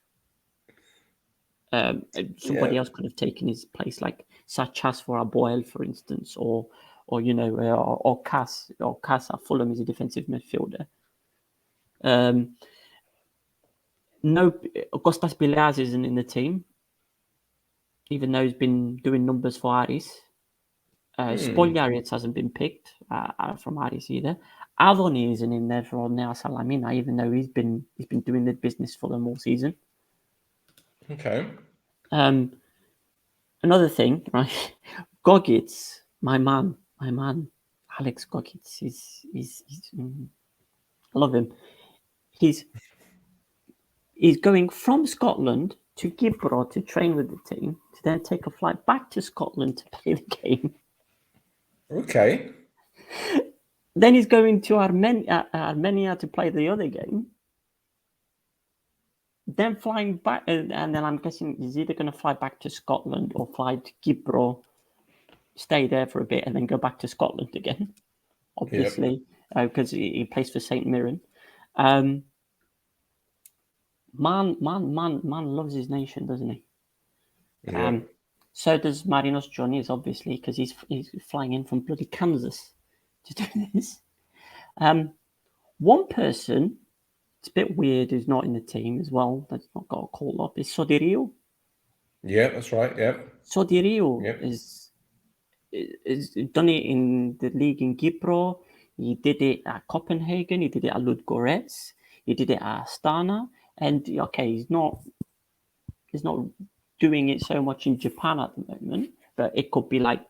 Speaker 2: Somebody else could have taken his place, like Sachas for APOEL, for instance, or Cass at Fulham is a defensive midfielder. No, Kostas Bileas isn't in the team, even though he's been doing numbers for Aris. Spogliarits hasn't been picked from Aris either. Avoni isn't in there for now Salamina, even though he's been doing the business for them all season.
Speaker 1: Okay.
Speaker 2: Another thing, right? Gogits, my man, Alex Gogits. He's I love him. He's going from Scotland to Gibraltar to train with the team, to then take a flight back to Scotland to play the game.
Speaker 1: Okay.
Speaker 2: Then he's going to Armenia to play the other game. Then flying back, and then I'm guessing he's either going to fly back to Scotland or fly to Gibraltar, stay there for a bit, and then go back to Scotland again. Obviously, because he plays for St. Mirren. Man loves his nation, doesn't he?
Speaker 1: Yeah.
Speaker 2: So does Marinos Jonis, obviously, because he's flying in from bloody Kansas to do this. One person, it's a bit weird, who's not in the team as well, that's not got a call up, is Sodirio.
Speaker 1: Yeah, that's right. Yeah.
Speaker 2: Sodirio is done it in the league in Gipro. He did it at Copenhagen. He did it at Ludogorets. He did it at Astana. And he's not doing it so much in Japan at the moment, but it could be like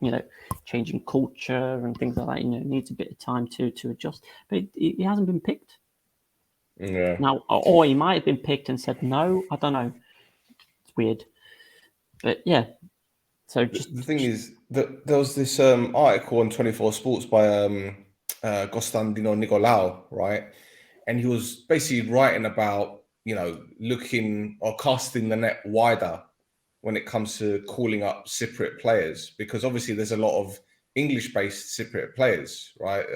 Speaker 2: changing culture and things like that. It needs a bit of time to adjust. But he hasn't been picked.
Speaker 1: Yeah.
Speaker 2: Now, or he might have been picked and said no. I don't know. It's weird, but yeah. So just
Speaker 1: the thing is that there was this article on 24 Sports by Costantino Nicolaou, right? And he was basically writing about looking or casting the net wider when it comes to calling up Cypriot players, because obviously there's a lot of English-based Cypriot players, right?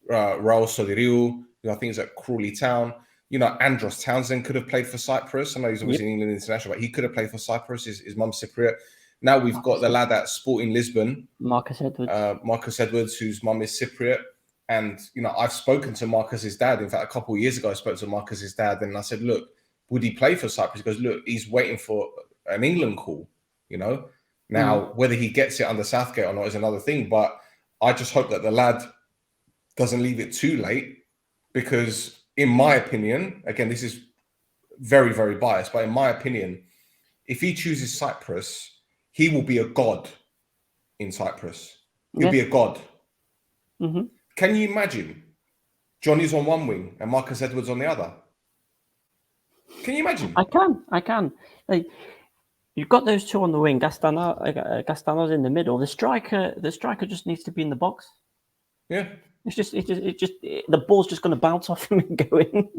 Speaker 1: Raul Soliriu, who I think is at Crawley Town. You know, Andros Townsend could have played for Cyprus. I know he's obviously in England international, but he could have played for Cyprus. His mum's Cypriot. Now we've got the lad at Sporting Lisbon,
Speaker 2: Marcus
Speaker 1: Edwards, whose mum is Cypriot. And, you know, I've spoken to Marcus's dad. In fact, a couple of years ago, I spoke to Marcus's dad and I said, look, would he play for Cyprus? He goes, look, he's waiting for an England call, you know. Now, whether he gets it under Southgate or not is another thing. But I just hope that the lad doesn't leave it too late, because in my opinion, again, this is very, very biased, but in my opinion, if he chooses Cyprus, he will be a god in Cyprus. He'll be a god. Can you imagine Johnny's on one wing and Marcus Edwards on the other? Can you imagine?
Speaker 2: I can. Like, you've got those two on the wing. Castano's in the middle. The striker just needs to be in the box.
Speaker 1: Yeah.
Speaker 2: The ball's just going to bounce off him and go in.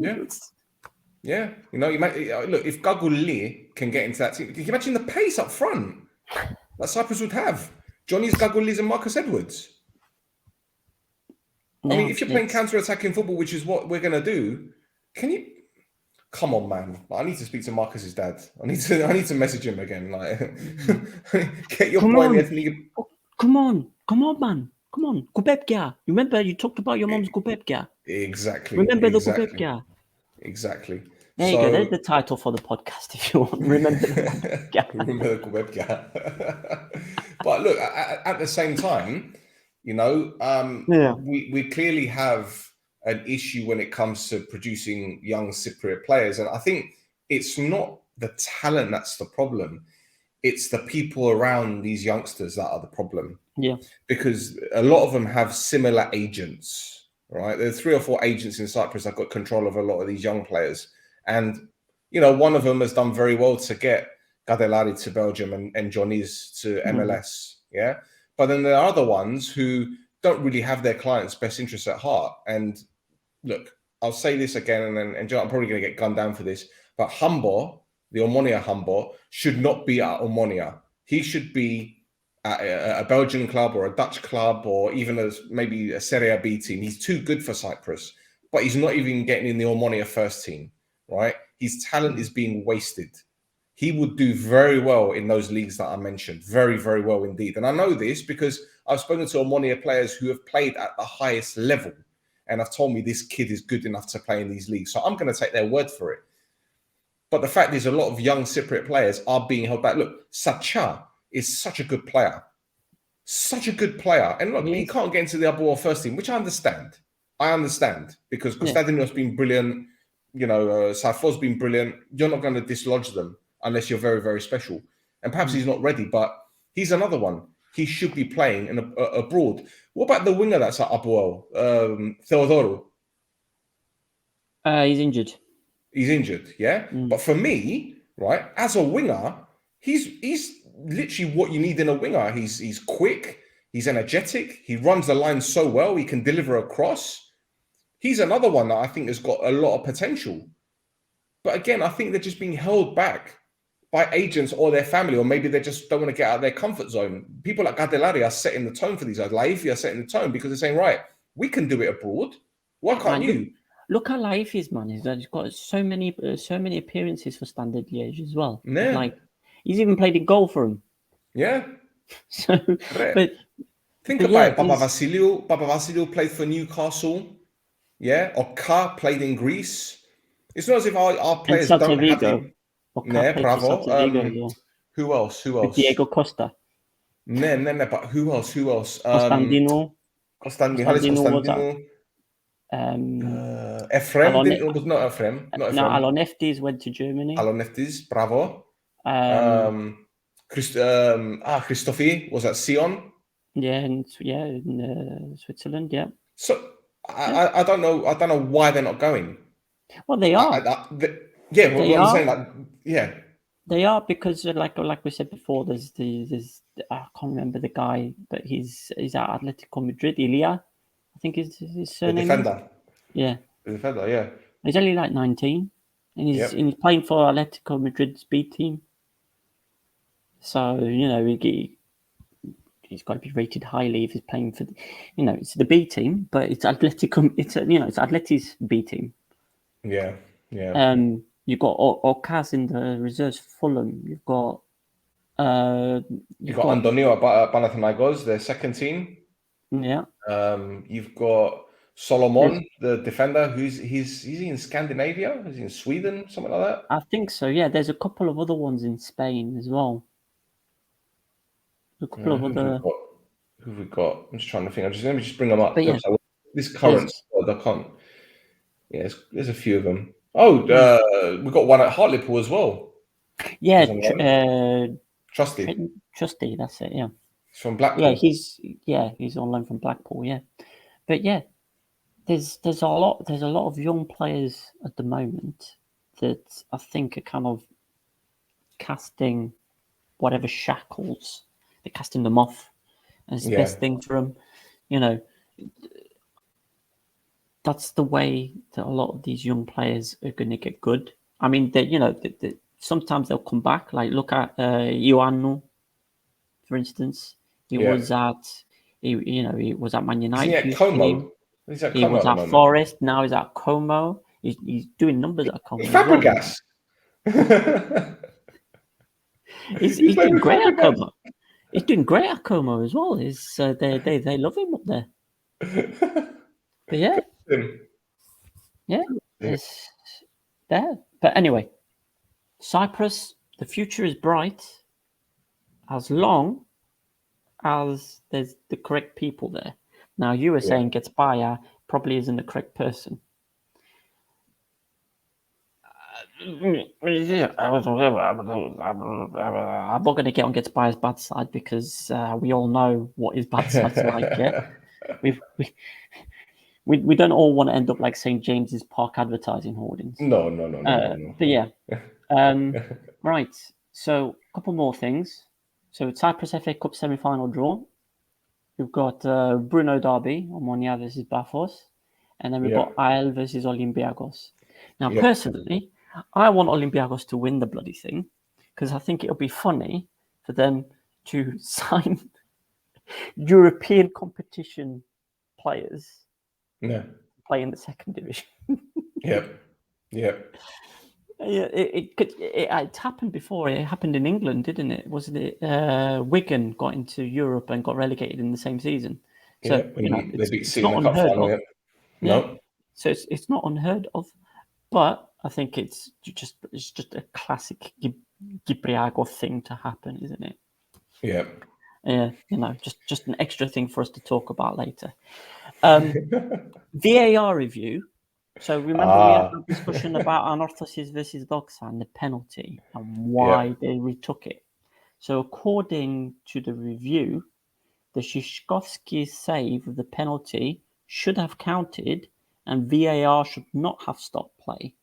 Speaker 1: Yeah. You know, look, if Gaguli can get into that team, can you imagine the pace up front that Cyprus would have? Johnny's, Gaguli's, and Marcus Edwards. I mean, if you're playing counter-attacking football, which is what we're going to do, can you? Come on, man! I need to speak to Marcus's dad. I need to message him again. Like, get your point.
Speaker 2: Come on, man! Come on, Gubebkia. You remember you talked about your mom's Gubebkia?
Speaker 1: Exactly.
Speaker 2: Remember the Gubebkia?
Speaker 1: Exactly.
Speaker 2: There you go. There's the title for the podcast if you want. Remember the Gubebkia.
Speaker 1: Remember the Gubebkia. But look, at the same time, you know, we clearly have an issue when it comes to producing young Cypriot players. And I think it's not the talent that's the problem. It's the people around these youngsters that are the problem.
Speaker 2: Yeah.
Speaker 1: Because a lot of them have similar agents, right? There are 3 or 4 agents in Cyprus that got control of a lot of these young players. And, you know, one of them has done very well to get Gadelari to Belgium and Johnny's to MLS. Yeah. But then there are other ones who don't really have their clients' best interests at heart. And look, I'll say this again, and I'm probably going to get gunned down for this, but Hambo, the Omonia Hambo, should not be at Omonia. He should be at a Belgian club or a Dutch club or even maybe a Serie B team. He's too good for Cyprus, but he's not even getting in the Omonia first team, right? His talent is being wasted. He would do very well in those leagues that I mentioned. Very, very well indeed. And I know this because I've spoken to Omonia players who have played at the highest level and have told me this kid is good enough to play in these leagues. So I'm going to take their word for it. But the fact is a lot of young Cypriot players are being held back. Look, Sacha is such a good player. Such a good player. And look, he can't get into the APOEL first team, which I understand. Because Kostadinou's been brilliant. You know, Safo's been brilliant. You're not going to dislodge them unless you're very, very special. And perhaps he's not ready, but he's another one. He should be playing abroad. What about the winger that's at APOEL, Theodoro?
Speaker 2: He's injured.
Speaker 1: He's injured, yeah? But for me, right, as a winger, he's literally what you need in a winger. He's quick, he's energetic, he runs the line so well, he can deliver a cross. He's another one that I think has got a lot of potential. But again, I think they're just being held back by agents or their family, or maybe they just don't want to get out of their comfort zone. People like Gadelari are setting the tone for these guys. Laifi are setting the tone because they're saying, right, we can do it abroad. Why can't you?
Speaker 2: Look how Laifi is, man. He's got so many appearances for Standard Liège as well.
Speaker 1: Yeah.
Speaker 2: Like, he's even played in goal for him.
Speaker 1: Yeah.
Speaker 2: So, but
Speaker 1: think about it. Papa Vasiliou played for Newcastle. Yeah. Or Ka played in Greece. It's not as if our players don't have him.
Speaker 2: Yeah,
Speaker 1: bravo. Who else?
Speaker 2: Diego Costa.
Speaker 1: No. But who else?
Speaker 2: Costantino
Speaker 1: Costantino. Ephraim was not Ephraim.
Speaker 2: No, Aloneftis went to Germany.
Speaker 1: Aloneftis, bravo. Christophe was at Sion.
Speaker 2: Yeah, in Switzerland. Yeah.
Speaker 1: So I don't know why they're not going.
Speaker 2: Well, they are.
Speaker 1: I'm saying, like, yeah.
Speaker 2: They are because, like we said before, there's I can't remember the guy, but he's at Atletico Madrid. Ilya, I think is his surname.
Speaker 1: The defender.
Speaker 2: Yeah.
Speaker 1: The defender, yeah.
Speaker 2: He's only like 19, and he's playing for Atletico Madrid's B team. So, you know, he's got to be rated highly if he's playing for, it's the B team, but it's Atletico. It's it's Atleti's B team.
Speaker 1: Yeah, yeah.
Speaker 2: You've got Ocas in the reserves for Fulham. You've got
Speaker 1: Andonio at Panathinaikos, their second team.
Speaker 2: Yeah.
Speaker 1: You've got Solomon, the defender, he's in Scandinavia? Is he in Sweden? Something like that?
Speaker 2: I think so, yeah. There's a couple of other ones in Spain as well. A couple of other...
Speaker 1: Who have we got? I'm just trying to think. Let me just bring them up.
Speaker 2: But yeah,
Speaker 1: this current squad, I can't... Yeah, there's a few of them. Oh, we've got one at Hartlepool as well.
Speaker 2: Yeah,
Speaker 1: Trusty.
Speaker 2: Trusty, that's it, yeah.
Speaker 1: He's from Blackpool.
Speaker 2: Yeah, he's on loan from Blackpool, yeah. But yeah, there's a lot of young players at the moment that I think are kind of casting whatever shackles, they're casting them off. And it's the best thing for them. That's the way that a lot of these young players are going to get good. I mean, sometimes they'll come back. Like, look at Ioannou, for instance. He was at Man United.
Speaker 1: Isn't he at Como?
Speaker 2: He was at Forest. Now he's at Como. He's doing numbers at Como.
Speaker 1: He's Fabregas.
Speaker 2: He's doing great at Como. He's doing great at Como as well. They love him up there. But yeah, it's there. But anyway, Cyprus, the future is bright as long as there's the correct people there. Now, you were saying Getspaya probably isn't the correct person. I'm not going to get on Getspaya's bad side because we all know what his bad side's like. Yeah, we don't all want to end up like St. James's Park advertising hoardings.
Speaker 1: No.
Speaker 2: But yeah, right. So a couple more things. So Cyprus FA Cup semi-final draw. We've got Bruno Derby, Omonia versus Bafos, and then we've got AEL versus Olympiakos. Now, personally, I want Olympiakos to win the bloody thing because I think it'll be funny for them to sign European competition players play in the second division.
Speaker 1: Yep.
Speaker 2: Yeah, it happened before. It happened in England, didn't it? Wasn't it? Wigan got into Europe and got relegated in the same season. So
Speaker 1: they beat City
Speaker 2: not
Speaker 1: in the cup
Speaker 2: unheard
Speaker 1: final.
Speaker 2: of. No, so it's not unheard of, but I think it's just a classic Cypriot thing to happen, isn't it?
Speaker 1: Yeah.
Speaker 2: Yeah, just an extra thing for us to talk about later. VAR review. So remember we had a discussion about ANORTHOSIS versus DOXA and the penalty and why they retook it. So according to the review, the Szyszkowski save of the penalty should have counted and VAR should not have stopped play.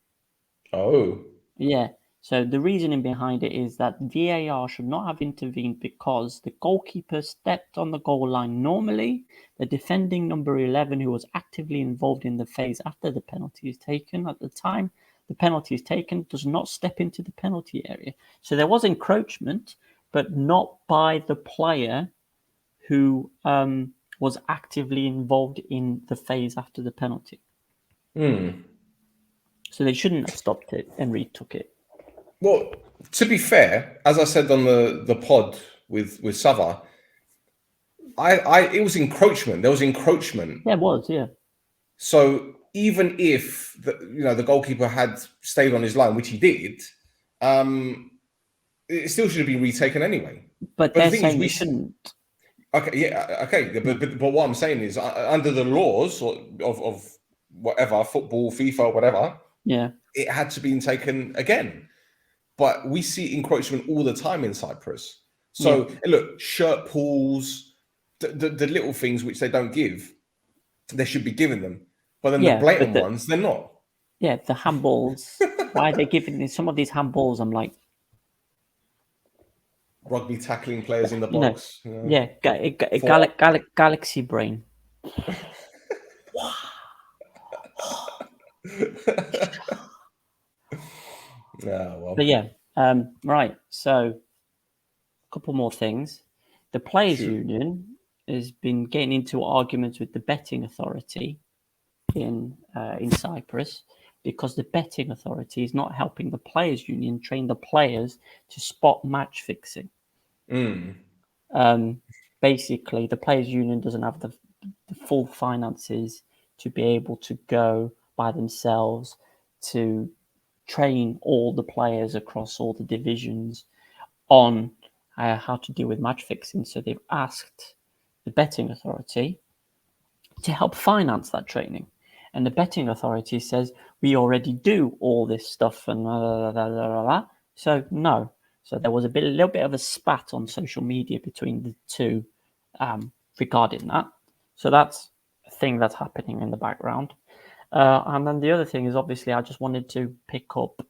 Speaker 1: Oh.
Speaker 2: Yeah. So the reasoning behind it is that VAR should not have intervened because the goalkeeper stepped on the goal line normally. The defending number 11, who was actively involved in the phase after the penalty is taken, at the time the penalty is taken, does not step into the penalty area. So there was encroachment, but not by the player who was actively involved in the phase after the penalty. So they shouldn't have stopped it and retook it.
Speaker 1: Well, to be fair, as I said on the pod with Sava, it was encroachment. There was encroachment.
Speaker 2: Yeah, it was, yeah.
Speaker 1: So even if the goalkeeper had stayed on his line, which he did, it still should have been retaken anyway.
Speaker 2: But they're saying we shouldn't.
Speaker 1: Okay, yeah, okay. But what I'm saying is, under the laws of whatever, football, FIFA, whatever, it had to be taken again. But we see encroachment all the time in Cyprus. So look, shirt pulls, the little things which they don't give, they should be giving them. But then the blatant ones, they're not.
Speaker 2: Yeah, the handballs. Why are they giving some of these handballs? I'm like,
Speaker 1: rugby tackling players in the box.
Speaker 2: Yeah, galaxy brain.
Speaker 1: Well.
Speaker 2: But yeah, right. So, a couple more things. The Players
Speaker 1: True.
Speaker 2: Union has been getting into arguments with the betting authority in Cyprus because the betting authority is not helping the Players Union train the players to spot match fixing. Basically, the Players Union doesn't have the full finances to be able to go by themselves to train all the players across all the divisions on how to deal with match fixing. So they've asked the betting authority to help finance that training. And the betting authority says, we already do all this stuff and so no. So there was a little bit of a spat on social media between the two regarding that. So that's a thing that's happening in the background. And then the other thing is, obviously, I just wanted to pick up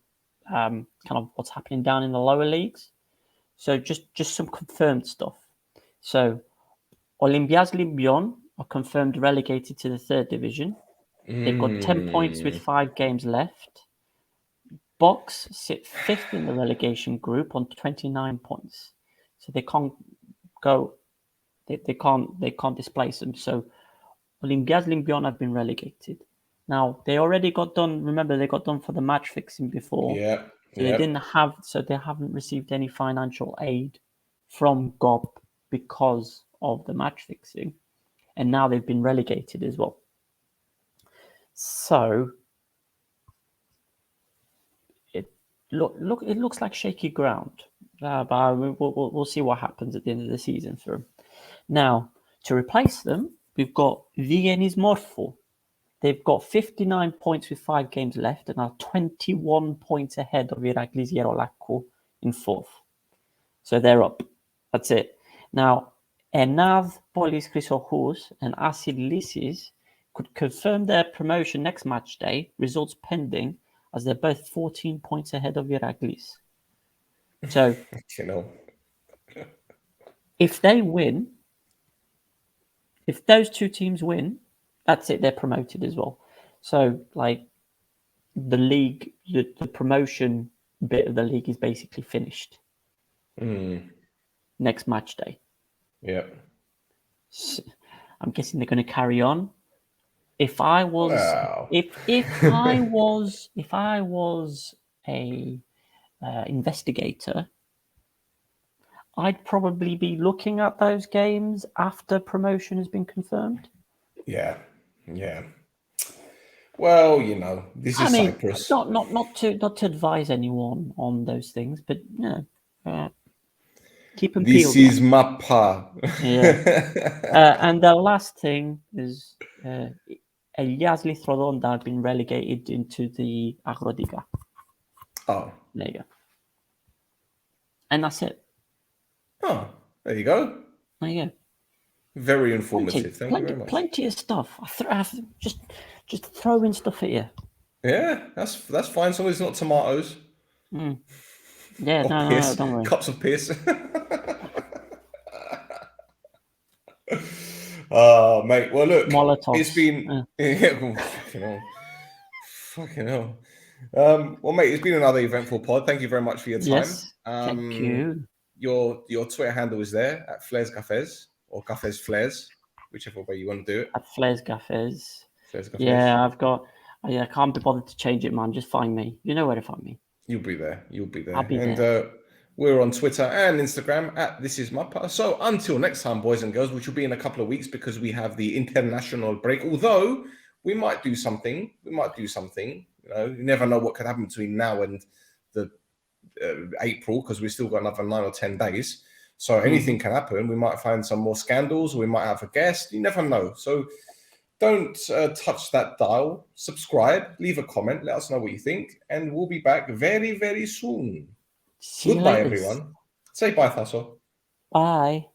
Speaker 2: kind of what's happening down in the lower leagues. So just some confirmed stuff. So Olympias Lyon are confirmed relegated to the 3rd division. They've got 10 points with 5 games left. Box sit 5th in the relegation group on 29 points. So they can't go, they can't displace them. So Olympias Lyon have been relegated. Now they already got done. Remember, they got done for the match fixing before.
Speaker 1: Yeah.
Speaker 2: So they didn't have. So they haven't received any financial aid from GOP because of the match fixing, and now they've been relegated as well. So it looks like shaky ground, but we'll see what happens at the end of the season for them. Now, to replace them, we've got VRYONIDES Morpho. They've got 59 points with 5 games left and are 21 points ahead of Iraklis Yerolako in 4th. So they're up. That's it. Now, Enav Polis Chrysochous and Acid Lysis could confirm their promotion next match day, results pending, as they're both 14 points ahead of Iraklis. So, if they win, if those two teams win, that's it. They're promoted as well. So, like, the league, the promotion bit of the league is basically finished. Next match day.
Speaker 1: Yeah.
Speaker 2: So, I'm guessing they're going to carry on. If I was, if I was a investigator, I'd probably be looking at those games after promotion has been confirmed.
Speaker 1: Yeah. Well, this is Cyprus.
Speaker 2: Not to advise anyone on those things, but keep them peeled.
Speaker 1: This is Mappa.
Speaker 2: Yeah. And the last thing is Eliasli Throdonda had been relegated into the AKRITAS.
Speaker 1: Oh.
Speaker 2: There you go. And that's it.
Speaker 1: Oh, there you go.
Speaker 2: There you go.
Speaker 1: Very informative. Thank you very much.
Speaker 2: Plenty of stuff. I just throwing stuff at you.
Speaker 1: Yeah, that's fine. As long as it's not tomatoes.
Speaker 2: Yeah, no, don't worry.
Speaker 1: Cups of piss. Mate. Well, look,
Speaker 2: Molotovs.
Speaker 1: It's been fucking hell. Well, mate, it's been another eventful pod. Thank you very much for your time.
Speaker 2: Yes, thank you.
Speaker 1: Your Twitter handle is there at Flares Cafes or Cafes Flares, whichever way you want to do it.
Speaker 2: At Flares Cafes. Yeah, I can't be bothered to change it, man. Just find me. You know where to find me.
Speaker 1: You'll be there.
Speaker 2: I'll be there.
Speaker 1: We're on Twitter and Instagram at This Is Mappa. So until next time, boys and girls, which will be in a couple of weeks because we have the international break. Although we might do something. You never know what could happen between now and the April, because we've still got another 9 or 10 days. So anything can happen. We might find some more scandals, or we might have a guest. You never know. So don't touch that dial. Subscribe, leave a comment, let us know what you think, and we'll be back very, very soon. Goodbye, everyone. Say bye, Thassos.
Speaker 2: Bye.